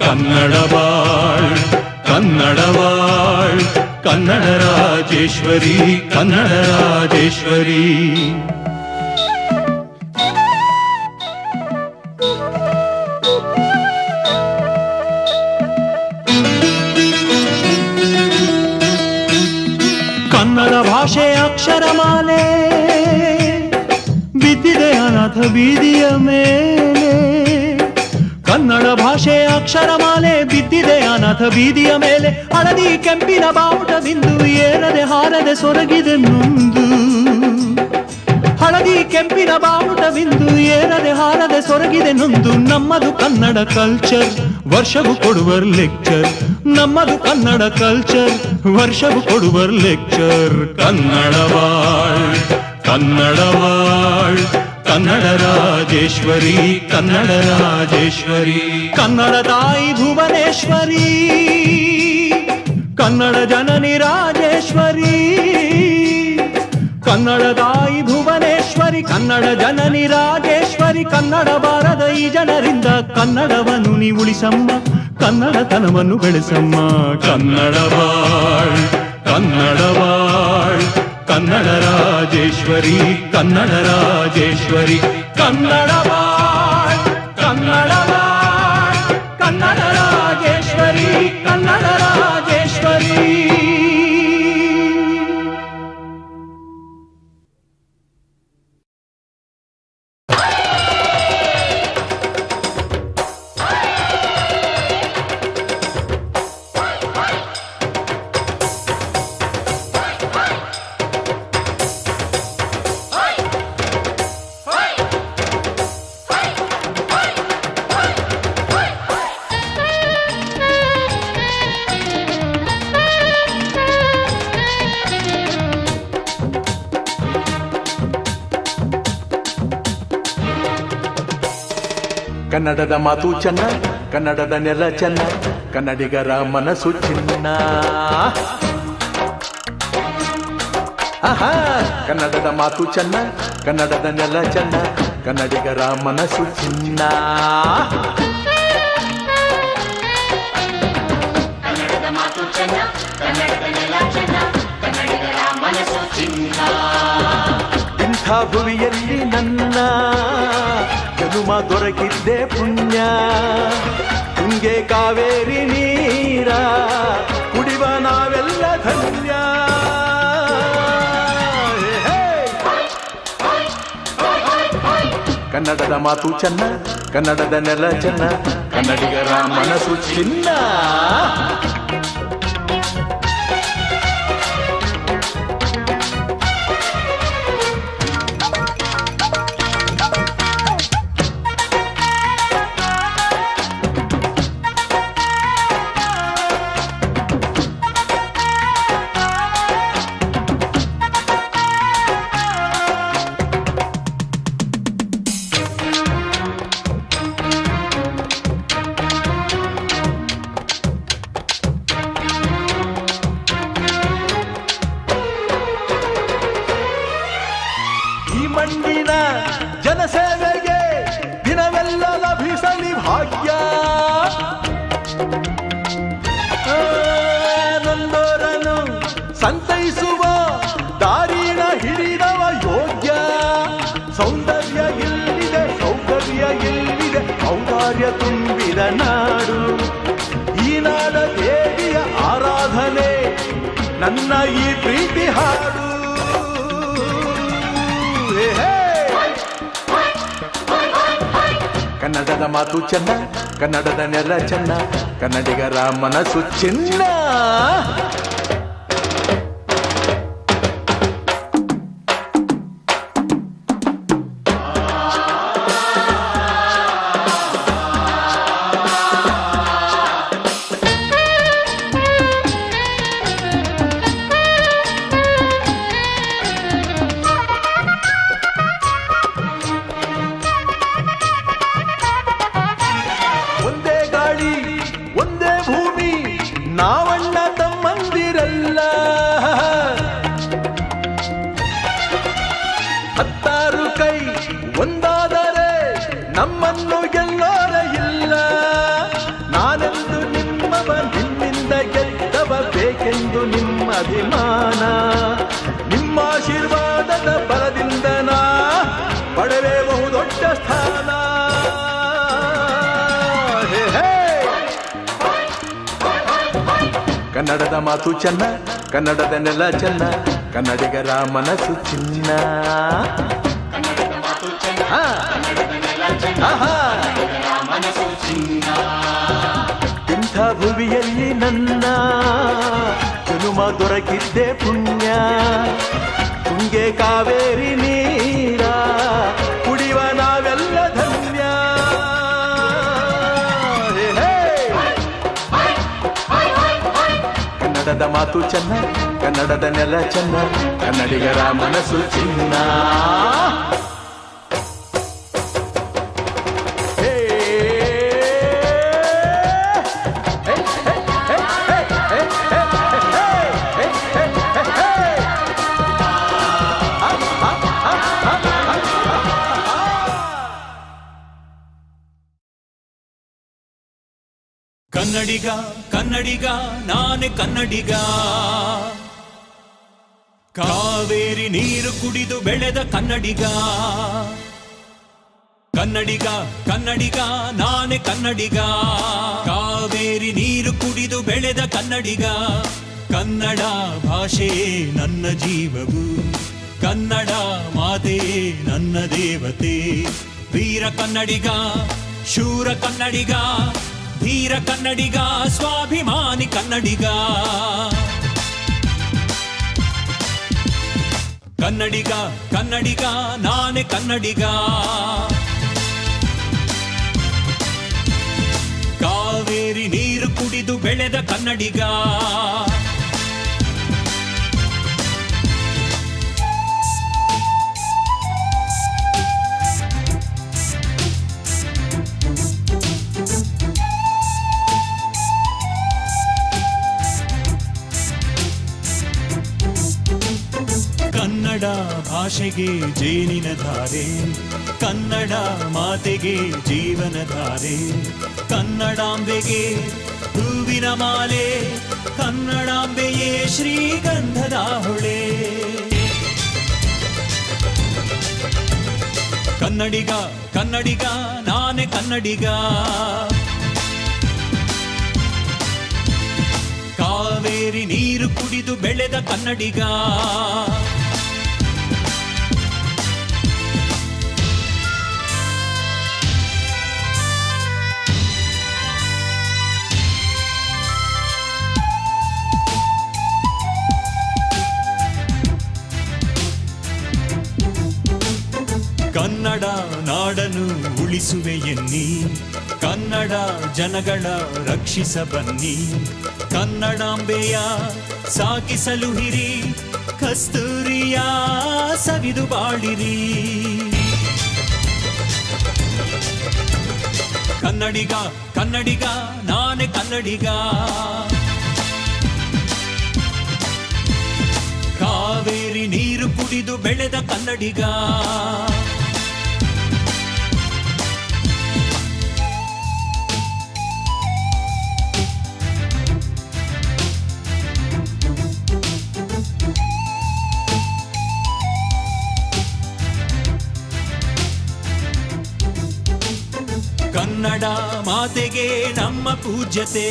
ಕನ್ನಡವಾಳ್ ಕನ್ನಡವಾಳ್ ಕನ್ನಡ ರಾಜೇಶ್ವರಿ, ಕನ್ನಡ ರಾಜೇಶ್ವರಿ. ಕನ್ನಡ ಭಾಷೆ ಅಕ್ಷರಮಾಲೆ ಬಿದ್ದಿದೆ ಅನಾಥ ಬೀದಿಯ ಮೇಲೆ. ಕನ್ನಡ ಭಾಷೆ ಅಕ್ಷರಮಾಲೆ ಬಿದ್ದಿದೆ ಅನಾಥ ಬೀದಿಯ ಮೇಲೆ. ಹಳದಿ ಕೆಂಪಿನ ಬಾವುಟ ಬಿಂದು ಏರದೆ ಹಾರದೆ ಸೊರಗಿದೆ ನೊಂದು. ಹಳದಿ ಕೆಂಪಿನ ಬಾವುಟ ಬಿಂದು ಏರದೆ ಹಾರದೆ ಸೊರಗಿದೆ ನೊಂದು. ನಮ್ಮದು ಕನ್ನಡ ಕಲ್ಚರ್, ವರ್ಷವು ಕೊಡುವರ್ ಲೆಕ್ಚರ್. ನಮ್ಮದು ಕನ್ನಡ ಕಲ್ಚರ್, ವರ್ಷವು ಕೊಡುವರ್ ಲೆಕ್ಚರ್. ಕನ್ನಡವಾಳ್ ಕನ್ನಡವಾಳ್ ಕನ್ನಡ ರಾಜೇಶ್ವರಿ, ಕನ್ನಡ ರಾಜೇಶ್ವರಿ. ಕನ್ನಡ ತಾಯಿ ಭುವನೇಶ್ವರಿ, ಕನ್ನಡ ಜನನಿ ರಾಜೇಶ್ವರಿ. ಕನ್ನಡ ತಾಯಿ ಭುವನೇಶ್ವರಿ, ಕನ್ನಡ ಜನನಿ ರಾಜೇಶ್ವರಿ. ಕನ್ನಡ ಬಾರದ ಈ ಜನರಿಂದ ಕನ್ನಡವನ್ನು ನೀ ಉಳಿಸಮ್ಮ, ಕನ್ನಡತನವನ್ನು ಬೆಳೆಸಮ್ಮ. ಕನ್ನಡವಾಳ್ ಕನ್ನಡವಾಳ್ ಕನ್ನಡ ರಾಜೇಶ್ವರಿ, ಕನ್ನಡ ರಾಜೇಶ್ವರಿ. ಕನ್ನಡವಾಳ್ ಕನ್ನಡವಾಳ್ ಕನ್ನಡ ರಾಜೇಶ್ವರಿ, ಕನ್ನಡ ರಾಜೇಶ್ವರಿ. ಕನ್ನಡದ ಮಾತು ಚೆನ್ನ, ಕನ್ನಡದ ನೆಲ ಚೆನ್ನ, ಕನ್ನಡಿಗರ ಮನಸ್ಸು ಚಿನ್ನ. ಆಹಾ ಕನ್ನಡದ ಮಾತು ಚೆನ್ನ ಕನ್ನಡದ ನೆಲ ಚೆನ್ನ ಕನ್ನಡಿಗರ ಮನಸ್ಸು ಚಿನ್ನ ಕನ್ನಡದ ಮಾತು ಚೆನ್ನ ಕನ್ನಡದ ನೆಲ ಚೆನ್ನ ಕನ್ನಡಿಗರ ಮನಸ್ಸು ಚಿನ್ನ ಇಂಥ ಭುವಿಯಲ್ಲಿ ನನ್ನ ಜನುಮ ದೊರಕಿದ್ದೆ ಪುಣ್ಯ ತುಂಗೆ ಕಾವೇರಿ ನೀರ ಕುಡಿವ ನಾವೆಲ್ಲ ಧನ್ಯ ಕನ್ನಡದ ಮಾತು ಚೆನ್ನ ಕನ್ನಡದ ನೆಲ ಚೆನ್ನ ಕನ್ನಡಿಗರ ಮನಸ್ಸು ಚಿನ್ನ ಈ ಮಣ್ಣಿನ ಜನಸೇವೆಗೆ ದಿನವೆಲ್ಲ ಲಭಿಸಲಿ ಭಾಗ್ಯ ನೊಂದೋರನು ಸಂತೈಸುವ ದಾರಿನ ಹಿಡಿದವ ಯೋಗ್ಯ ಸೌಂದರ್ಯ ಇಲ್ಲಿದೆ ಸೌಕರ್ಯ ಇಲ್ಲಿದೆ ಔದಾರ್ಯ ತುಂಬಿದ ನಾಡು ಈ ನಾಡ ದೇವಿಯ ಆರಾಧನೆ ನನ್ನ ಈ ಪ್ರೀತಿ ಹಾಡು ಕನ್ನಡದ ಮಾತು ಚೆನ್ನ ಕನ್ನಡದ ನೆಲ ಚೆನ್ನ ಕನ್ನಡಿಗರ ಮನಸ್ಸು ಚಿನ್ನ ಒಂದೇ ಭೂಮಿ ನಾವಣ್ಣ ತಮ್ಮಂದಿರಲ್ಲ ಹತ್ತಾರು ಕೈ ಒಂದಾದರೆ ನಮ್ಮನ್ನು ಗೆಲ್ಲೋರ ಇಲ್ಲ ನಾನೆಂದು ನಿಮ್ಮವ ನಿಮ್ಮಿಂದ ಗೆದ್ದವ ಬೇಕೆಂದು ನಿಮ್ಮ ಅಭಿಮಾನ ನಿಮ್ಮ ಆಶೀರ್ವಾದದ ಬಲದಿಂದ ನಾ ಪಡೆವೆ ಬಹುದೊಡ್ಡ ಸ್ಥಾನ ಕನ್ನಡದ ಮಾತು ಚೆನ್ನ ಕನ್ನಡದ ನೆಲ ಚೆನ್ನ ಕನ್ನಡಿಗರ ಮನಸ್ಸು ಚಿನ್ನ ಕನ್ನಡದ ಮಾತು ಚೆನ್ನ ಕನ್ನಡದ ನೆಲ ಚೆನ್ನ ಆಹಾ ಕನ್ನಡಿಗರ ಮನಸ್ಸು ಚಿನ್ನ ಇಂಥ ಭುವಿಯಲ್ಲಿ ನನ್ನ ಜನುಮ ದೊರಕಿದ್ದೆ ಪುಣ್ಯ ತುಂಗೆ ಕಾವೇರಿ ನೀರ ಕುಡಿವ ನಾವೆಲ್ಲ ಧನ್ಯ ಕನ್ನಡದ ಮಾತು ಚೆನ್ನ ಕನ್ನಡದ ನೆಲ ಚೆನ್ನ ಕನ್ನಡಿಗರ ಮನಸ್ಸು ಚಿನ್ನ ಕನ್ನಡಿಗ ಕನ್ನಡಿಗ ನಾನೇ ಕನ್ನಡಿಗ ಕಾವೇರಿ ನೀರು ಕುಡಿದು ಬೆಳೆದ ಕನ್ನಡಿಗ ಕನ್ನಡಿಗ ಕನ್ನಡಿಗ ನಾನೇ ಕನ್ನಡಿಗ ಕಾವೇರಿ ನೀರು ಕುಡಿದು ಬೆಳೆದ ಕನ್ನಡಿಗ ಕನ್ನಡ ಭಾಷೆಯೇ ನನ್ನ ಜೀವವು ಕನ್ನಡ ಮಾತೆಯೇ ನನ್ನ ದೇವತೆ ವೀರ ಕನ್ನಡಿಗ ಶೂರ ಕನ್ನಡಿಗ ಧೀರ ಕನ್ನಡಿಗ ಸ್ವಾಭಿಮಾನಿ ಕನ್ನಡಿಗ ಕನ್ನಡಿಗ ಕನ್ನಡಿಗ ನಾನೇ ಕನ್ನಡಿಗ ಕಾವೇರಿ ನೀರು ಕುಡಿದು ಬೆಳೆದ ಕನ್ನಡಿಗ ಕನ್ನಡ ಭಾಷೆಗೆ ಜೇನಿನ ಧಾರೆ, ಕನ್ನಡ ಮಾತೆಗೆ ಜೀವನ ಧಾರೆ, ಕನ್ನಡಾಂಬೆಗೆ ಹೂವಿನ ಮಾಲೆ, ಕನ್ನಡಾಂಬೆಯೇ ಶ್ರೀಗಂಧದ ಹೊಳೆ. ಕನ್ನಡಿಗ ಕನ್ನಡಿಗ ನಾನೇ ಕನ್ನಡಿಗ, ಕಾವೇರಿ ನೀರು ಕುಡಿದು ಬೆಳೆದ ಕನ್ನಡಿಗ. ಕನ್ನಡ ನಾಡನ್ನು ಉಳಿಸುವೆ ಎನ್ನಿ, ಕನ್ನಡ ಜನಗಳ ರಕ್ಷಿಸ ಬನ್ನಿ, ಕನ್ನಡಾಂಬೆಯ ಸಾಕಿಸಲು ಹಿರಿ, ಕಸ್ತೂರಿಯ ಸವಿದು ಬಾಳಿರಿ. ಕನ್ನಡಿಗ ಕನ್ನಡಿಗ ನಾನೇ ಕನ್ನಡಿಗ, ಕಾವೇರಿ ನೀರು ಕುಡಿದು ಬೆಳೆದ ಕನ್ನಡಿಗ. ಕನ್ನಡ ಮಾತೆಗೆ ನಮ್ಮ ಪೂಜ್ಯತೆ,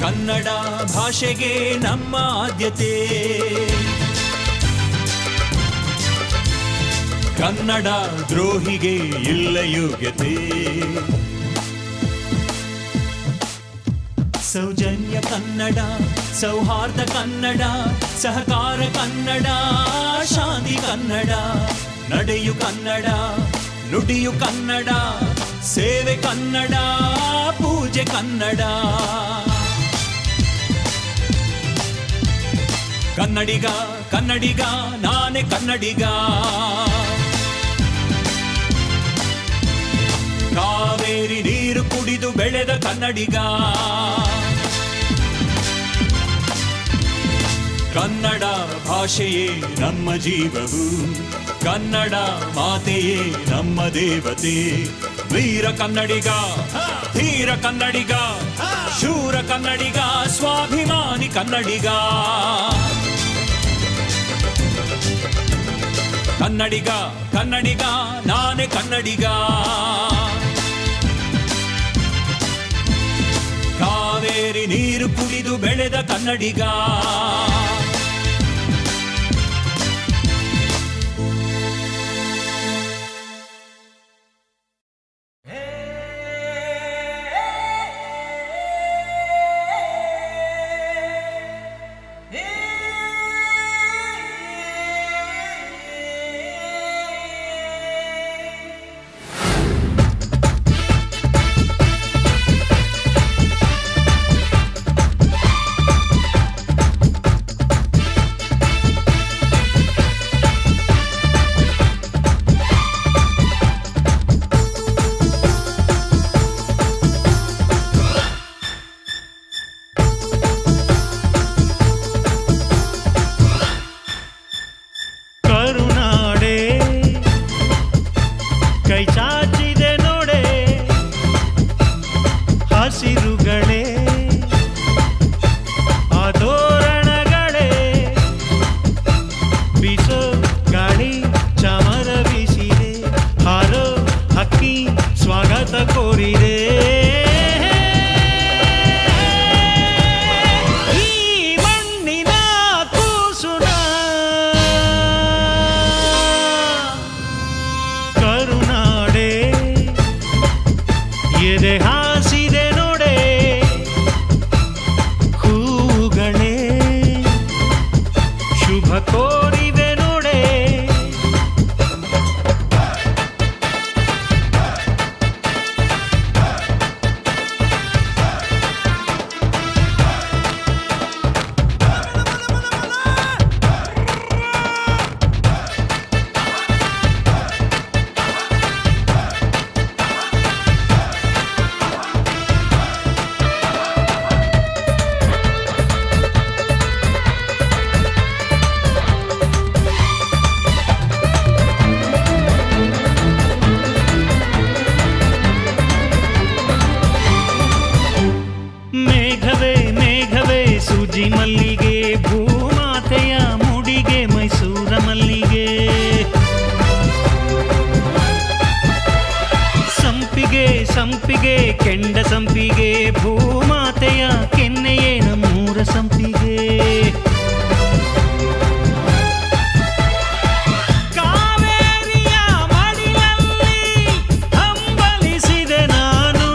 ಕನ್ನಡ ಭಾಷೆಗೆ ನಮ್ಮ ಆದ್ಯತೆ, ಕನ್ನಡ ದ್ರೋಹಿಗೆ ಇಲ್ಲ ಯೋಗ್ಯತೆ. ಸೌಜನ್ಯ ಕನ್ನಡ, ಸೌಹಾರ್ದ ಕನ್ನಡ, ಸಹಕಾರ ಕನ್ನಡ, ಶಾಂತಿ ಕನ್ನಡ, ನಡೆಯು ಕನ್ನಡ, ನುಡಿಯು ಕನ್ನಡ, ಸೇವೆ ಕನ್ನಡ, ಪೂಜೆ ಕನ್ನಡ. ಕನ್ನಡಿಗ ಕನ್ನಡಿಗ ನಾನೇ ಕನ್ನಡಿಗ, ಕಾವೇರಿ ನೀರು ಕುಡಿದು ಬೆಳೆದ ಕನ್ನಡಿಗ. ಕನ್ನಡ ಭಾಷೆಯೇ ನಮ್ಮ ಜೀವವು, ಕನ್ನಡ ಮಾತೆಯೇ ನಮ್ಮ ದೇವತೆ. ವೀರ ಕನ್ನಡಿಗ, ಧೀರ ಕನ್ನಡಿಗ, ಶೂರ ಕನ್ನಡಿಗ, ಸ್ವಾಭಿಮಾನಿ ಕನ್ನಡಿಗ. ಕನ್ನಡಿಗ ಕನ್ನಡಿಗ ನಾನೇ ಕನ್ನಡಿಗ, ಕಾವೇರಿ ನೀರು ಕುಡಿದು ಬೆಳೆದ ಕನ್ನಡಿಗ. ಮೇಘವೇ ಮೇಘವೇ ಸೂಜಿ ಮಲ್ಲಿಗೆ ಭೂಮಾತೆಯ ಮುಡಿಗೆ ಮೈಸೂರ ಮಲ್ಲಿಗೆ ಸಂಪಿಗೆ ಸಂಪಿಗೆ ಕೆಂಡ ಸಂಪಿಗೆ ಭೂಮಾತೆಯ ಕೆನ್ನೆಯೇ ನಮ್ಮೂರ ಸಂಪಿಗೆ ಕಾವೇರಿಯ ಮಡಿಲಲ್ಲಿ ಹಂಬಲಿಸಿದೆ ನಾನು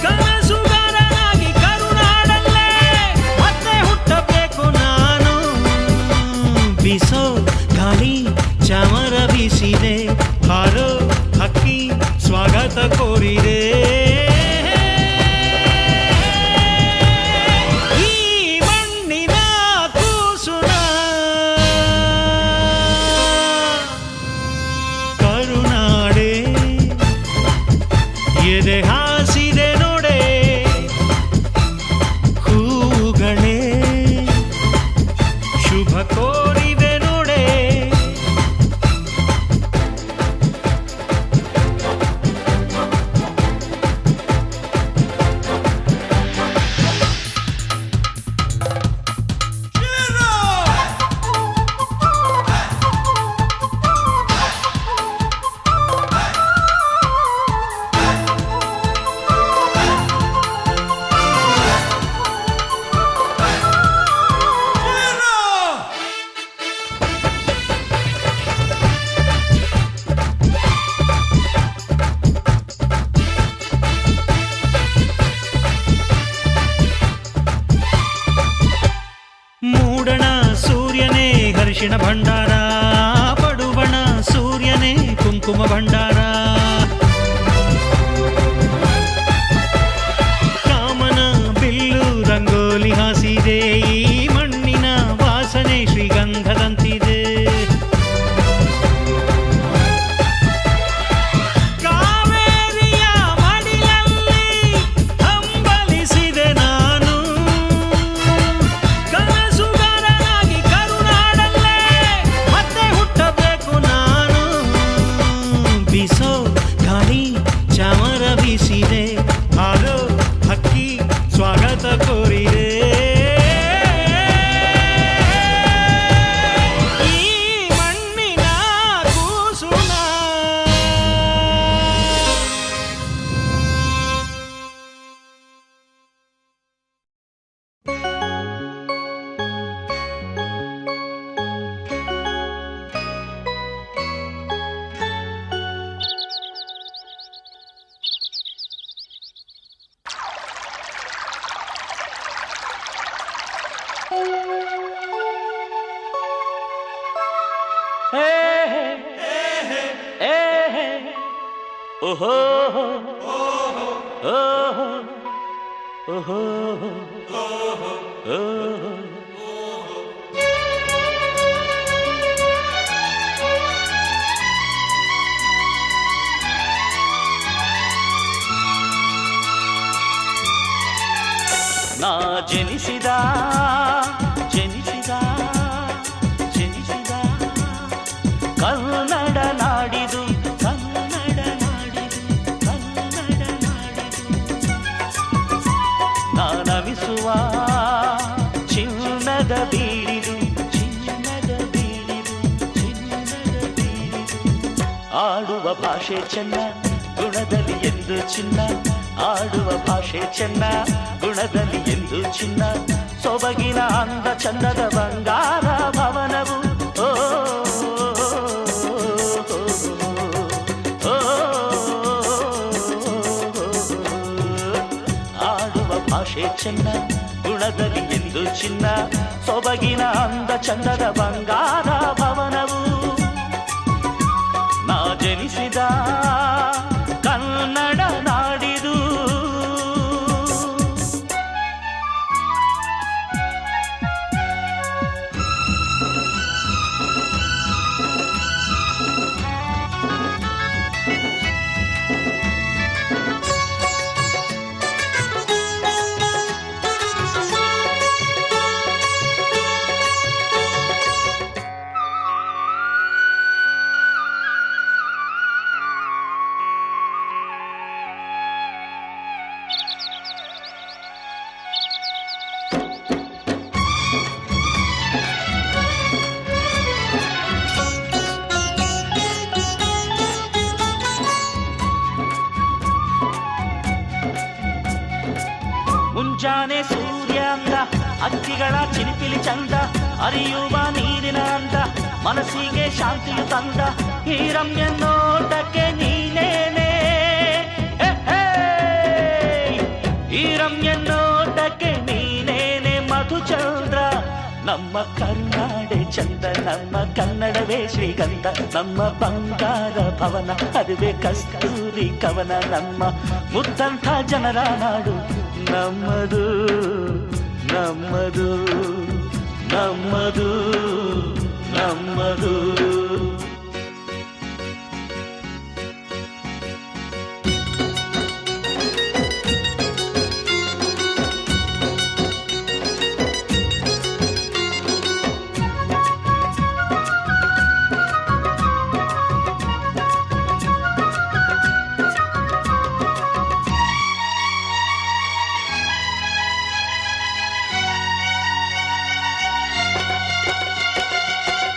ಕನಸುಗಾರನಾಗಿ ಕರುನಾಡಲ್ಲೇ ಮತ್ತೆ ಹುಟ್ಟಬೇಕು ನಾನು ಬಿಸೋ ಗಾಳಿ ಚಾಮರ ಬೀಸಿದೆ ಹಾರೋ ಹಕ್ಕಿ ಸ್ವಾಗತ ಕೋರಿದೆ ಈ ಮಣ್ಣಿನ ಕೂಸುನ ಕರುನಾಡೆ ಎದೆ ಹಾಸಿದೆ ನೋಡೆ ಹೂಗಳೇ ಶುಭ ಕೋರಿವೆ ನೋಡೆ ಮೂಡಣ ಸೂರ್ಯನೇ ಹರ್ಷಿಣ ಭಂಡಾರ ಪಡುವಣ ಸೂರ್ಯನೇ ಕುಂಕುಮ ಭಂಡಾರ ಕಾಮನ ಬಿಲ್ಲು ರಂಗೋಲಿ ಹಾಸಿದೆ ಈ ಮಣ್ಣಿನ ವಾಸನೆ ಶ್ರೀಗಂಧದಂತಿದೆ ಕಾವೇರಿಯ ಮಡಿಲಲ್ಲಿ ಹಂಬಲಿಸಿದೆ ನಾನು ಕನಸುಗಾರನಾಗಿ ಕರುನಾಡಲ್ಲೇ ಮತ್ತೆ ಹುಟ್ಟಬೇಕು ನಾನು ಬಿಸೋ ಗಾಳಿ ಚಾಮರ ಬೀಸಿದೆ ಹಾರೋ ಹಕ್ಕಿ ಸ್ವಾಗತ ಕೋರಿದೆ ಈ ಮಣ್ಣಿನ ಕೂಸುನ ಓಹೋ ಓಹೋ ಓಹೋ ನಾ ಜನಿಸಿದ ಜನಿಸಿದ ಜನಿಸಿದ ಕನ್ನಡ ನಾಡಿದು ಕನ್ನಡ ನಾಡಿದು ಕನ್ನಡ ನಾಡಿದು ನಾನವಿಸುವ ಚಿನ್ನದ ಬೀಡಿದು ಚಿನ್ನದ ಬೀಡಿದು ಚಿನ್ನದ ಬೀಡಿದು ಆಡುವ ಭಾಷೆ ಚೆನ್ನ ಗುಣದಲ್ಲಿ ಎಂದು ಚಿನ್ನ ಆಡುವ ಭಾಷೆ ಚೆನ್ನ ಗುಣದಲ್ಲಿ ಎಂದು ಚಿನ್ನ ಸೊಬಗಿನ ಅಂದ ಚಂದದ ಬಂಗಾರ ಭವನವು ಓ ಆಡುವ ಭಾಷೆ ಚೆನ್ನ ಗುಣದಲ್ಲಿ ಎಂದು ಚಿನ್ನ ಸೊಬಗಿನ ಅಂದ ಚಂದದ ಬಂಗಾರ ಭವನವು ನಾ ಜನಿಸಿದ ಕನ್ನಡ ನಾಡಿದು ಮುಂಜಾನೆ ಸೂರ್ಯ ಅಂದ, ಹಕ್ಕಿಗಳ ಚಿಲಿಪಿಲಿ ಚಂದ, ಅರಿಯುವ ನೀರಿನ ಅಂದ, ಮನಸ್ಸಿಗೆ ಶಾಂತಿಯು ತಂದ, ಈ ರಮ್ಯ ನೋಟಕ್ಕೆ ನೀನೇನೆ, ಈ ರಮ್ಯ ನೋಟಕ್ಕೆ ನೀನೇನೆ ಮಧುಚಂದ್ರ. ನಮ್ಮ ಕರುನಾಡೆ ಚಂದ, ನಮ್ಮ ಕನ್ನಡವೇ ಶ್ರೀಗಂಧ, ನಮ್ಮ ಬಂಗಾರ ಭವನ ಅದುವೇ ಕಸ್ತೂರಿ ಕವನ, ನಮ್ಮ ಮುದ್ದಂಥ ಜನರ ನಾಡು ನಮ್ಮದು ನಮ್ಮದು ನಮ್ಮದು ನಮ್ಮದು.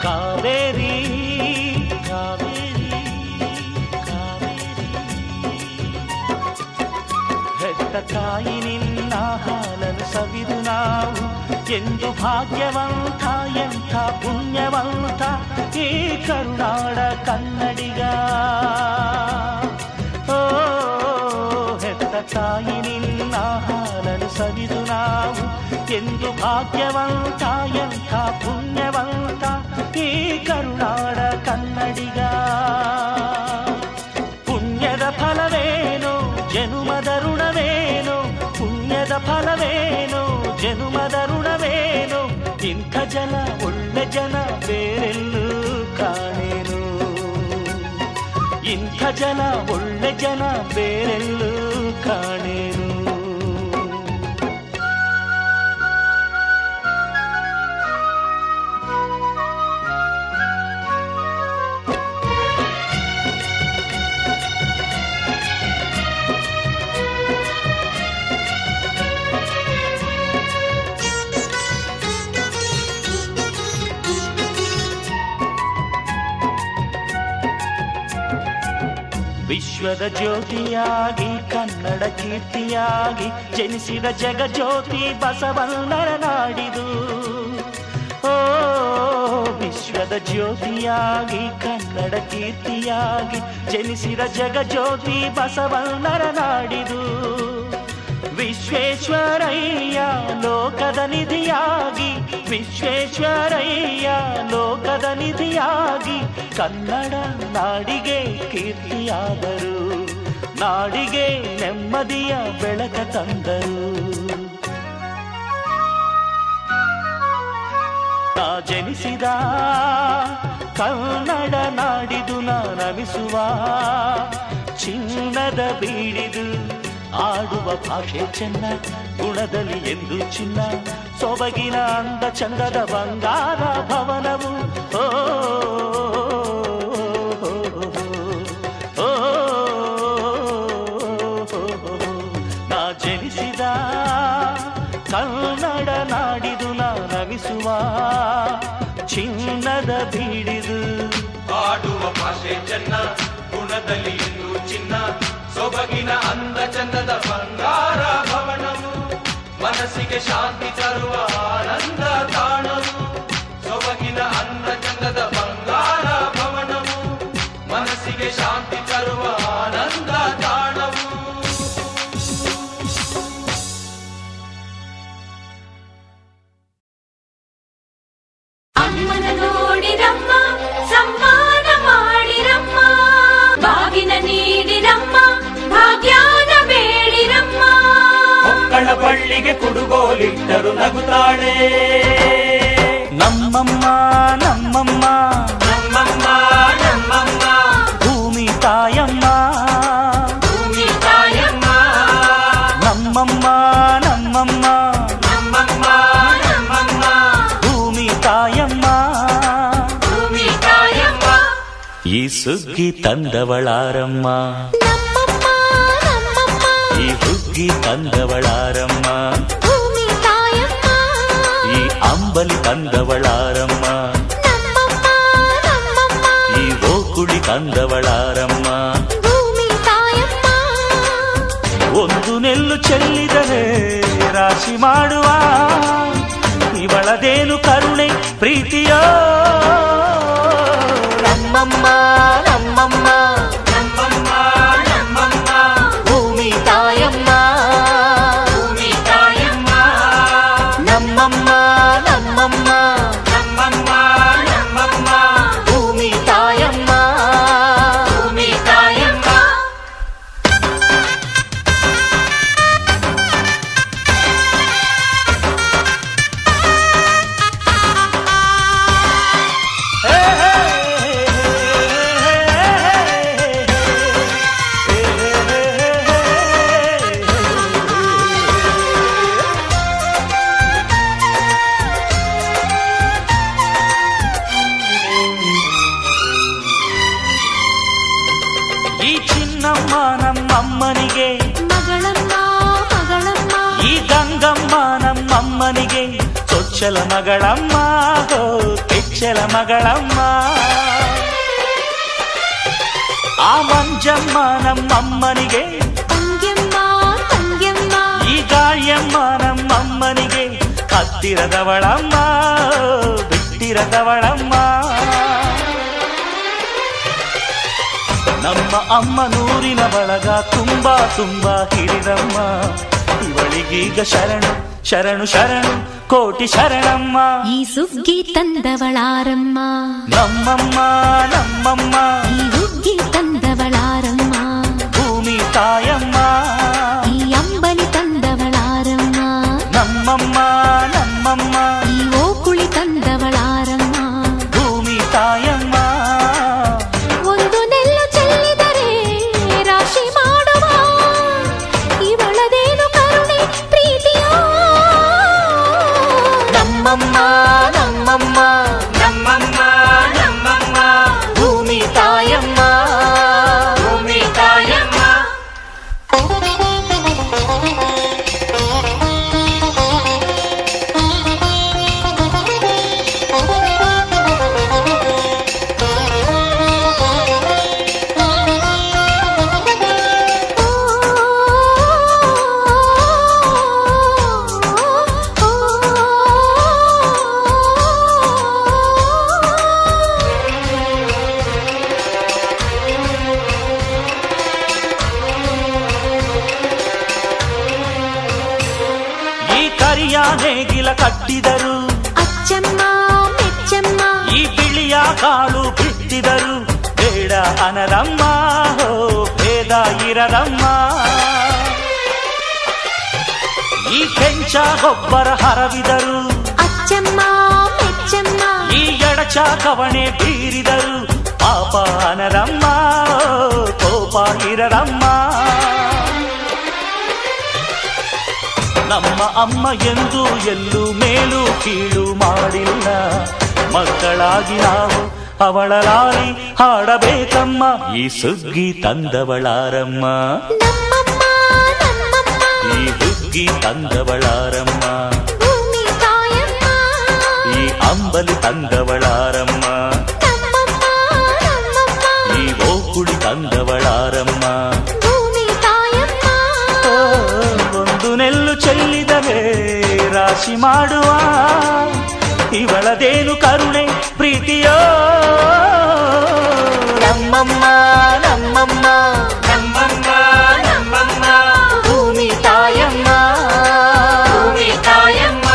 ಕಾವೇರಿ ಕಾವೇರಿ ಕಾವೇರಿ, ಹೆತ್ತ ತಾಯಿ ನಿನ್ನ ಹಾಲನ್ನು ಸವಿದು ನಾವು ಎಂದು ಭಾಗ್ಯವಂತ, ಎಂಥ ಪುಣ್ಯವಂತ ಈ ಕರುನಾಡ ಕನ್ನಡಿಗ. ಓ ಹೆತ್ತ ತಾಯಿ ನಿನ್ನ ಹಾಲನ್ನು ಸವಿದು ನಾವು ಎಂದು ಭಾಗ್ಯವಂತ, ಎಂಥ ಪುಣ್ಯವಂತ ಈ ಕರುನಾಡ ಕನ್ನಡಿಗ. ಪುಣ್ಯದ ಫಲವೇನು ಜನುಮದ ಋಣವೇನು, ಪುಣ್ಯದ ಫಲವೇನು ಜನುಮದ ಋಣವೇನು, ಇಂಥ ಜನ ಒಳ್ಳೆ ಜನ ಬೇರೆಲ್ಲೂ ಕಾಣೇನು, ಇಂಥ ಜನ ಒಳ್ಳೆ ಜನ ಬೇರೆಲ್ಲೂ ಕಾಣೇನು. ವಿಶ್ವದ ಜ್ಯೋತಿಯಾಗಿ ಕನ್ನಡ ಕೀರ್ತಿಯಾಗಿ ಜನಿಸಿದ ಜಗಜ್ಯೋತಿ ಬಸವಣ್ಣರ ನಾಡಿದು. ಓ ವಿಶ್ವದ ಜ್ಯೋತಿಯಾಗಿ ಕನ್ನಡ ಕೀರ್ತಿಯಾಗಿ ಜನಿಸಿದ ಜಗಜ್ಯೋತಿ ಬಸವಣ್ಣರ ನಾಡಿದು. ವಿಶ್ವೇಶ್ವರಯ್ಯ ಲೋಕದ ನಿಧಿಯಾಗಿ, ವಿಶ್ವೇಶ್ವರಯ್ಯ ಲೋಕದ ನಿಧಿಯಾಗಿ ಕನ್ನಡ ನಾಡಿಗೆ ಕೀರ್ತಿಯಾದರು, ನಾಡಿಗೆ ನೆಮ್ಮದಿಯ ಬೆಳಕ ತಂದರು. ತಾ ಜನಿಸಿದ ಕನ್ನಡ ನಾಡಿದು ನಮಿಸುವ ಚಿನ್ನದ ಬೀಡಿದು, ಆಡುವ ಭಾಷೆ ಚೆನ್ನ, ಗುಣದಲ್ಲಿ ಎಂದು ಚಿನ್ನ, ಸೊಬಗಿನ ಅಂದ ಚಂದದ ಬಂಗಾರ ಭವನವು. ಓ ನಾ ಜನಿಸಿದ ಕನ್ನಡ ನಾಡಿದು ನಮಿಸುವ ಚಿನ್ನದ ಬೀಡಿದು, ಆಡುವ ಭಾಷೆ ಚೆನ್ನ, ಗುಣದಲ್ಲಿ ಎಂದು ಚಿನ್ನ, ಸೊಬಗಿನ ಅಂದ ಚಂದದ ಬಂಗಾರ ಭವನವು, ಮನಸ್ಸಿಗೆ ಶಾಂತಿ ತರುವ ಆನಂದ ತಾಣವು, ಸೊಬಗಿನ ಅಂದ ಚಂದದ ಬಂಗಾರ ಭವನವು, ಮನಸ್ಸಿಗೆ ಶಾಂತಿ ತರುವ ಆನಂದ ತಾಣವು. ಅಮ್ಮನ ನೋಡಿರಮ್ಮ, ಸಮ್ಮಾನ ಮಾಡಿರಮ್ಮ, ಬಾಗಿನ ನೀಡಿರಮ್ಮ, ಭಾಗ್ಯಾನ ಬೇಡಿರಮ್ಮ. ಮಕ್ಕಳ ಬಳ್ಳಿಗೆ ಕುಡುಗೋಲಿಟ್ಟರು ನಗುತ್ತಾಳೆ ನಮ್ಮಮ್ಮ ನಮ್ಮಮ್ಮ ನಮ್ಮಮ್ಮ ನಮ್ಮಮ್ಮ, ಭೂಮಿ ತಾಯಮ್ಮ, ಭೂಮಿ ತಾಯಮ್ಮ, ನಮ್ಮಮ್ಮ ನಮ್ಮಮ್ಮ ನಮ್ಮಮ್ಮ ನಮ್ಮಮ್ಮ, ಭೂಮಿ ತಾಯಮ್ಮ. ಭೂಮಿ ತಾಯಮ್ಮ. ಈ ಸುಗ್ಗಿ ತಂದವಳಾರಮ್ಮ, ಈ ಹುಗ್ಗಿ ತಂದವಳಾರಮ್ಮ, ಈ ಅಂಬಲಿ ತಂದವಳಾರಮ್ಮ, ಈ ಓಕುಳಿ ತಂದವಳಾರಮ್ಮ. ಒಂದು ನೆಲ್ಲು ಚೆಲ್ಲಿದರೆ ರಾಶಿ ಮಾಡುವ ಇವಳದೇನು ಕರುಣೆ ಪ್ರೀತಿಯೋ ನಮ್ಮಮ್ಮ ನಮ್ಮಮ್ಮ ನಮ್ಮಮ್ಮ ನಮ್ಮಮ್ಮ ಭೂಮಿ ತಾಯಮ್ಮ ಭೂಮಿ ತಾಯಮ್ಮ ನಮ್ಮಮ್ಮ ನಮ್ಮಮ್ಮ ನಮ್ಮಮ್ಮ ನಮ್ಮಮ್ಮ ಭೂಮಿ ತಾಯಮ್ಮ ಭೂಮಿ ತಾಯಮ್ಮ ಈ ಚಿನ್ನಮ್ಮ ನಮ್ಮಮ್ಮನಿಗೆ ಮಗಳಮ್ಮ ಮಗಳಮ್ಮ ಈ ಗಂಗಮ್ಮ ನಮ್ಮಮ್ಮನಿಗೆ ಚೊಚ್ಚಲ ಮಗಳಮ್ಮ ಹೋ ಕೆಚ್ಚಲ ಮಗಳಮ್ಮ ಆ ಮಂಜಮ್ಮ ನಮ್ಮಮ್ಮನಿಗೆ ತಂಗ್ಯಮ್ಮ ತಂಗ್ಯಮ್ಮ ಈ ಗಾಳಿಯಮ್ಮ ನಮ್ಮಮ್ಮನಿಗೆ ಹತ್ತಿರದವಳಮ್ಮ ಬಿಟ್ಟಿರದವಳಮ್ಮ ನಮ್ಮ ಅಮ್ಮ ನೂರಿನ ಬಳಗ ತುಂಬಾ ತುಂಬಾ ಹಿರಿದಮ್ಮ ಇವಳಿಗೀಗ ಶರಣು ಶರಣು ಶರಣು ಕೋಟಿ ಶರಣಮ್ಮ ಈ ಸುಗ್ಗಿ ತಂದವಳಾರಮ್ಮ ನಮ್ಮಮ್ಮ ನಮ್ಮಮ್ಮ ಈ ಹುಗ್ಗಿ ತಂದವಳಾರಮ್ಮ ಭೂಮಿ ತಾಯಮ್ಮ ಈ ಅಂಬಲಿ ತಂದವಳಾರಮ್ಮ ನಮ್ಮಮ್ಮ ನಮ್ಮಮ್ಮ ಈ ಓಕುಳಿ ತಂದವಳಾರಮ್ಮ ಭೂಮಿ ತಾಯಮ್ಮ ಒಂದು ನೆಲ್ಲು ಚೆಲ್ಲಿದರೆ ರಾಶಿ ಮಾಡುವ ಇವಳದೇನು ಕರುಣೆ ಪ್ರೀತಿಯೋ ನಮ್ಮಮ್ಮ ನಮ್ಮಮ್ಮ ನಮ್ಮಮ್ಮ ನಮ್ಮಮ್ಮ ಭೂಮಿ ತಾಯಮ್ಮ ಭೂಮಿ ತಾಯಮ್ಮ ಈ ಕರಿಯ ನೇಗಿಲ ಕಟ್ಟಿದರು ಅಚ್ಚಮ್ಮ ಮೆಚ್ಚಮ್ಮ ಈ ಬಿಳಿಯ ಕಾಳು ಬಿತ್ತಿದರು ಬೇಡ ಅನದಮ್ಮ ಹೋ ಭೇದ ಇರದಮ್ಮ ಈ ಕೆಂಚ ಗೊಬ್ಬರ ಹರವಿದರು ಅಚ್ಚಮ್ಮ ಮೆಚ್ಚಮ್ಮ ಈ ಎಡಚ ಕವಣೆ ಬೀರಿದರು ಪಾಪ ಅನದಮ್ಮ ಕೋಪ ಇರದಮ್ಮ ನಮ್ಮ ಅಮ್ಮ ಎಂದು ಎಲ್ಲೂ ಮೇಲು ಕೀಳು ಮಾಡಿಲ್ಲ ಮಕ್ಕಳಾಗಿ ನಾವು ಅವಳ ಲಾಲಿ ಹಾಡಬೇಕಮ್ಮ ಈ ಸುಗ್ಗಿ ತಂದವಳಾರಮ್ಮ ನಮ್ಮಮ್ಮ ನಮ್ಮಮ್ಮ ಈ ಹುಗ್ಗಿ ತಂದವಳಾರಮ್ಮ ಭೂಮಿ ತಾಯಮ್ಮ ಈ ಅಂಬಲಿ ತಂದವಳಾರಮ್ಮ ನಮ್ಮಮ್ಮ ನಮ್ಮಮ್ಮ ಈ ಓಕುಳಿ ತಂದವಳಾರಮ್ಮ ಭೂಮಿ ತಾಯಮ್ಮ ಓ, ಒಂದು ನೆಲ್ಲು ಚೆಲ್ಲಿದರೆ ರಾಶಿ ಮಾಡುವ ಇವಳದೇನು ಕರುಣೆ ಪ್ರೀತಿಯೋ ನಮ್ಮಮ್ಮ ನಮ್ಮಮ್ಮ ನಮ್ಮಮ್ಮ ನಮ್ಮಮ್ಮ ಭೂಮಿ ತಾಯಮ್ಮ ಭೂಮಿ ತಾಯಮ್ಮ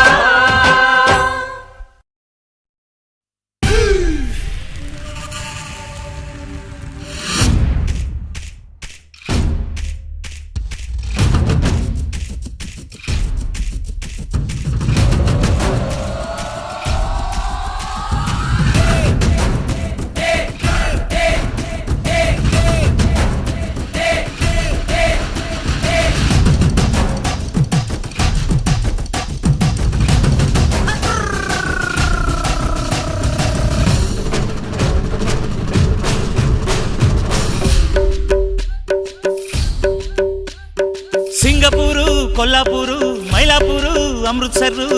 ಸಿಂಗಪೂರು ಕೊಲ್ಲಾಪುರು ಮೈಲಾಪುರು ಅಮೃತ್ಸರು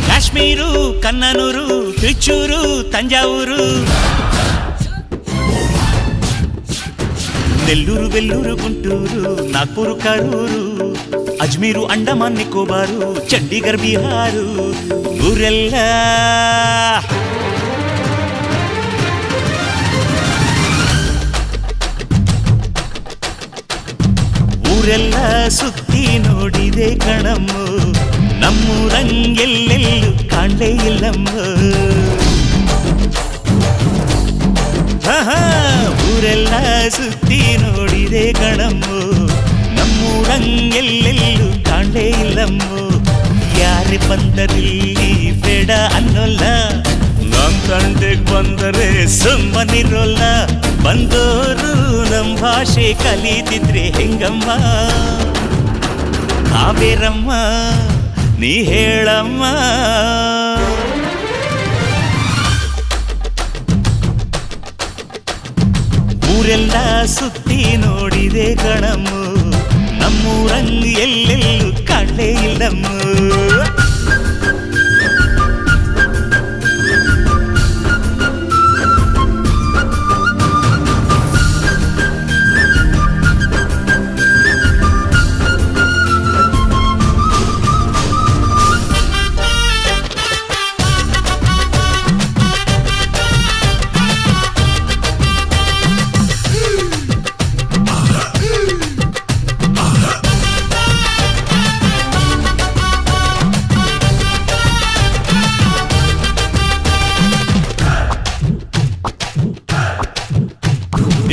ಕಾಶ್ಮೀರು ಕನ್ನನೂರು ತಿರುಚೂರು ತಂಜಾವೂರು నెల్లూరు వెల్లూరు గుంటూరు నాగ్పూరు కరూరు అజ్మీరు అండమాన్ నికోబారు చండీగఢ్ బీహారు ఊరెల్లా ಊರೆಲ್ಲ ಸುತ್ತಿ ನೋಡಿದೆ ಕಣಮ್ಮ ನಮ್ಮೂರಂಗೆಲ್ಲೆಲ್ಲೂ ಕಾಣಲೇ ಇಲ್ಲಮ್ಮ ಊರೆಲ್ಲ ಸುತ್ತಿ ನೋಡಿದೆ ಕಣಮ್ಮ ನಮ್ಮೂರಂಗೆಲ್ಲೆಲ್ಲೂ ಕಾಣಲೇ ಇಲ್ಲಮ್ಮ ಯಾರೇ ಬಂದರಿಲ್ಲಿ ಬೇಡ ಅನ್ನೋಲ್ಲ ನಮ್ ತಂಟೆಗ್ ಬಂದರೆ ಸುಮ್ಮನಿರೋಲ್ಲ ಬಂದೋರು ನಮ್ ಭಾಷೆ ಕಲಿತಿದ್ರೆ ಹೆಂಗಮ್ಮ ಕಾವೇರಮ್ಮ ನೀ ಹೇಳಮ್ಮ ಊರೆಲ್ಲ ಸುತ್ತಿ ನೋಡಿದೆ ಕಣಮ್ಮ ನಮ್ಮೂರಂಗ್ ಎಲ್ಲೆಲ್ಲೂ ಕಾಣಲೇ ಇಲ್ಲಮ್ಮ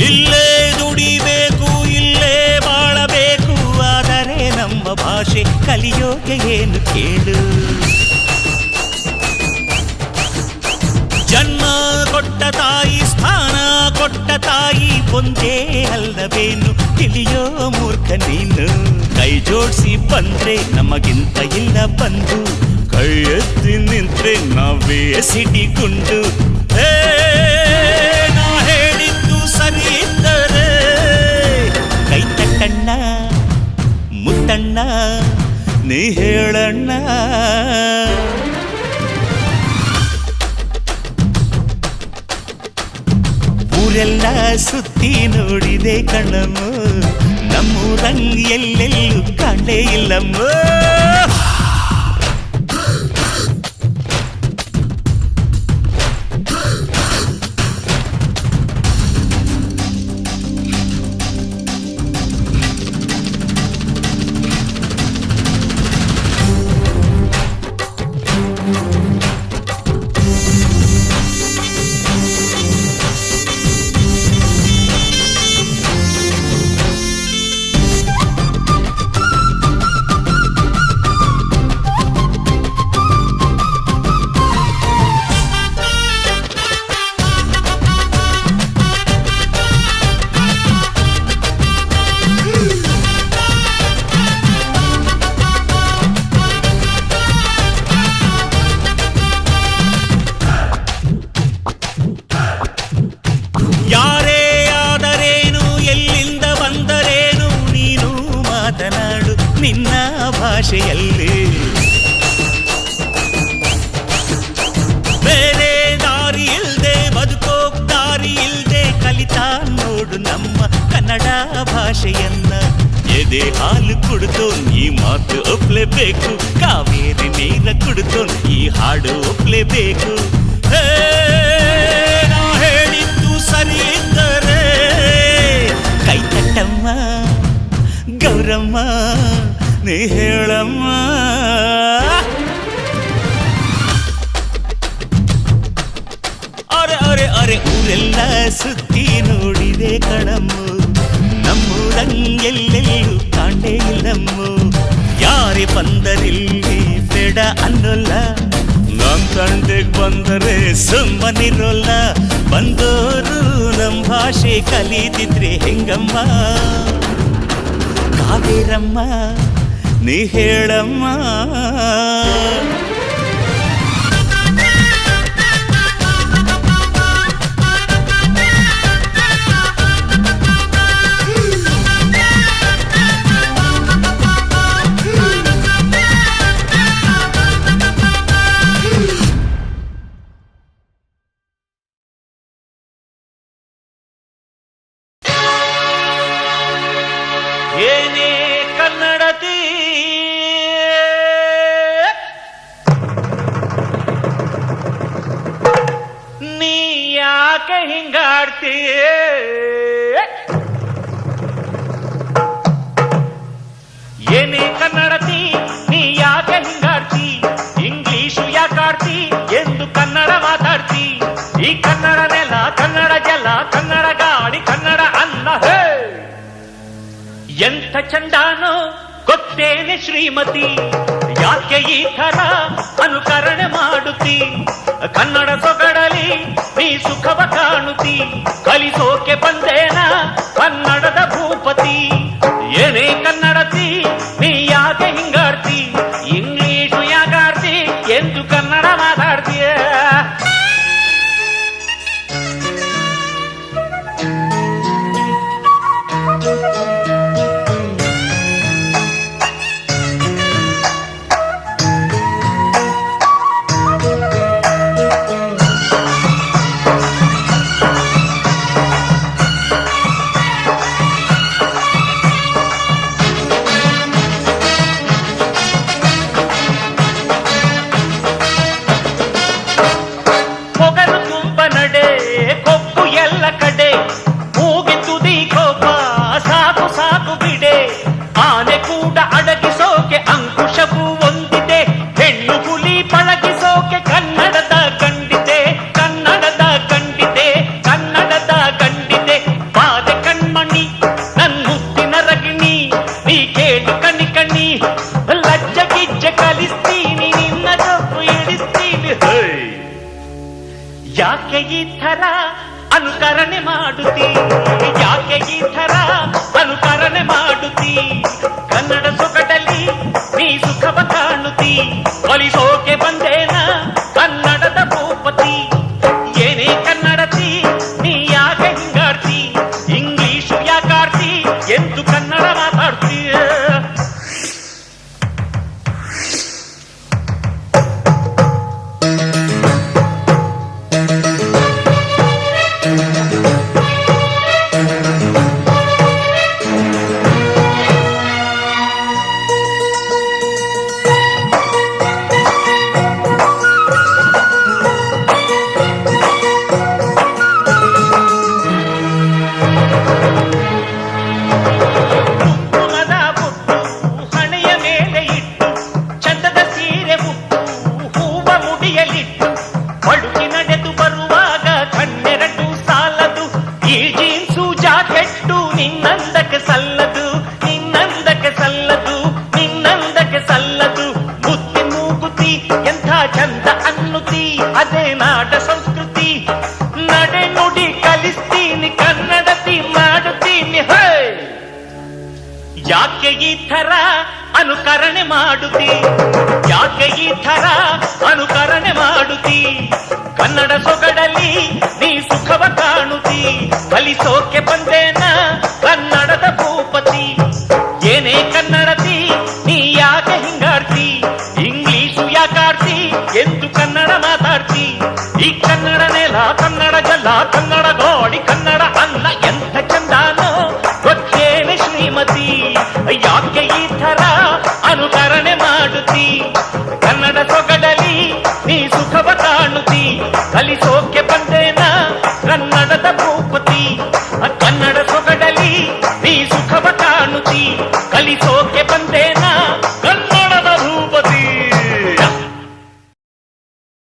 ಇಲ್ಲೇ ದುಡಿಬೇಕು ಇಲ್ಲೇ ಬಾಳಬೇಕು ಆದರೆ ನಮ್ಮ ಭಾಷೆ ಕಲಿಯೋಕೆ ಏನು ಕೇಳು ಜನ್ಮ ಕೊಟ್ಟ ತಾಯಿ ಸ್ಥಾನ ಕೊಟ್ಟ ತಾಯಿ ಒಂದೇ ಅಲ್ಲವೇನು ತಿಳಿಯೋ ಮೂರ್ಖ ನೀನು ಕೈ ಜೋಡಿಸಿ ಬಂದ್ರೆ ನಮಗಿಂತ ಇಲ್ಲ ಬಂದು ಕೈ ಎತ್ತಿ ನಿಂತ್ರೆ ನಾವೇ ಸಿಡಿಗುಂಡು ಸರಿ ಇದ್ದರೆ ಕೈ ತಟ್ಟಣ್ಣ ಮುತ್ತಣ್ಣ ನೀ ಹೇಳಣ್ಣ ಊರೆಲ್ಲ ಸುತ್ತಿ ನೋಡಿದೆ ಕಣ್ಣಮ್ಮ ನಮ್ಮೂರಂಗ್ ಎಲ್ಲೆಲ್ಲೂ ಕಾಣಲೇ ಇಲ್ಲಮ್ಮ ನಿನ್ನ ಭಾಷೆಯಲ್ಲಿ ಬೇರೆ ದಾರಿ ಇಲ್ದೆ ಬದುಕೋಕ್ ದಾರಿ ಇಲ್ದೆ ಕಲಿತಾ ನೋಡು ನಮ್ಮ ಕನ್ನಡ ಭಾಷೆಯನ್ನ ಎದೆ ಹಾಲು ಕುಡಿದೋನ್ ಈ ಮಾತು ಒಪ್ಲೇಬೇಕು ಕಾವೇರಿ ನೀರ ಕುಡಿದೋನ್ ಈ ಹಾಡು ಒಪ್ಲೇಬೇಕು ನಾ ಹೇಳಿದ್ದು ಸರಿ ಇದ್ದರೆ ಕೈ ತಟ್ಟಮ್ಮ ಗೌರಮ್ಮ ನೀ ಹೇಳಮ್ಮ ಅರೆ ಅರೆ ಅರೆ ಊರೆಲ್ಲ ಸುತ್ತಿ ನೋಡಿದೆ ಕಣಮ್ಮ ನಮ್ಮೂರಂಗ್ ಎಲ್ಲೆಲ್ಲೂ ಕಾಣಲೇ ಇಲ್ಲಮ್ಮ ಯಾರೇ ಬಂದರಿಲ್ಲಿ ಬೇಡ ಅನ್ನೋಲ್ಲ ನಮ್ ತಂಟೆಗ್ ಬಂದರೆ ಸುಮ್ಮನಿರೋಲ್ಲ ಬಂದೋರು ನಮ್ ಭಾಷೆ ಕಲಿತಿದ್ರೆ ಹೆಂಗಮ್ಮ ಕಾವೇರಮ್ಮ ನೀ ಹೇಳಮ್ಮ ಏನೇ ಕನ್ನಡತಿ ನೀ ಯಾಕೆ ಹಿಂಗಾಡ್ತೀಯ? ಏನೇ ಕನ್ನಡತಿ ನೀ ಯಾಕೆ ಹಿಂಗಾಡ್ತಿ? ಇಂಗ್ಲಿಷು ಯಾಕಾಡ್ತಿ ಎಂದು ಕನ್ನಡ ಮಾತಾಡ್ತಿ. ಈ ಕನ್ನಡ ನೆಲ, ಕನ್ನಡ ಜಲ, ಕನ್ನಡ ಗಾಳಿ, ಕನ್ನಡ ಅನ್ನ. ಹೇ ಎಂಥ ಚಂದಾನೋ ಗೊತ್ತೇನೆ ಶ್ರೀಮತಿ, ಯಾಕೆ ಈ ಥರ ಅನುಕರಣೆ ಮಾಡುತ್ತಿ? ಕನ್ನಡ ಸೊಗಡಲಿ ನೀ ಸುಖವ ಕಾಣುತ್ತಿ, ಕಲಿಸೋಕೆ ಬಂದೇನ ಕನ್ನಡದ ಭೂಪತಿ. ಏನೇ ಕನ್ನಡತಿ ನೀ ಯಾಕೆ ಹಿಂಗಾಡ್ತಿ? ಇಂಗ್ಲಿಷು ಯಾಕಾಡ್ತಿ ಎಂದು ಕನ್ನಡ ಮಾತಾಡ್ತೀಯ? ಯಾಕೆ ಈ ಥರ ಅನುಕರಣೆ ಮಾಡುತ್ತಿ? ಯಾಕೆ ಈ ಥರ ಅನುಕರಣೆ ಮಾಡುತ್ತಿ? ಕನ್ನಡ ಸೊಗಡಲಿ ನೀ ಸುಖವ ಕಾಣುತ್ತಿ, ಕಲಿಸೋಕೆ ಬಂದೇನ ಕನ್ನಡದ ಭೂಪತಿ. ಏನೇ ಕನ್ನಡತಿ ನೀ ಯಾಕೆ ಹಿಂಗಾಡ್ತಿ? ಇಂಗ್ಲಿಷು ಯಾಕಾಡ್ತಿ ಎಂದು ಕನ್ನಡ ಮಾತಾಡ್ತೀಯ? ಅದೇ ನಾಡ ಸಂಸ್ಕೃತಿ, ನಡೆ ನುಡಿ ಕಲಿಸ್ತೀನಿ, ಕನ್ನಡತಿ ಮಾಡುತ್ತೀನಿ. ಹೇ ಯಾಕೆ ಈ ಥರ ಅನುಕರಣೆ ಮಾಡುತ್ತಿ? ಯಾಕೆ ಈ ಥರ ಅನುಕರಣೆ ಮಾಡುತ್ತಿ? ಕನ್ನಡ ಸೊಗಡಲಿ ನೀ ಸುಖವ ಕಾಣುತ್ತಿ, ಕಲಿಸೋಕೆ ಬಂದೇನ ಕನ್ನಡದ ಭೂಪತಿ. ಏನೇ ಕನ್ನಡತಿ ನೀ ಯಾಕೆ ಹಿಂಗಾಡ್ತಿ? ಇಂಗ್ಲಿಷು ಯಾಕಾಡ್ತಿ ಎಂದು ಕನ್ನಡ ಮಾತಾಡ್ತಿ. ಈ ಕನ್ನಡ ನೆಲ, ಕನ್ನಡ ಜಲ, ಕನ್ನಡ ಗಾಡಿ, ಕನ್ನಡ ಅನ್ನ. ಎಂಥ ಚಂದಾನೋ ಗೊತ್ತೇನೆ ಶ್ರೀಮತಿ, ಯಾಕೆ ಈ ಥರ ಅನುಕರಣೆ ಮಾಡುತ್ತಿ? ಕನ್ನಡ ಸೊಗ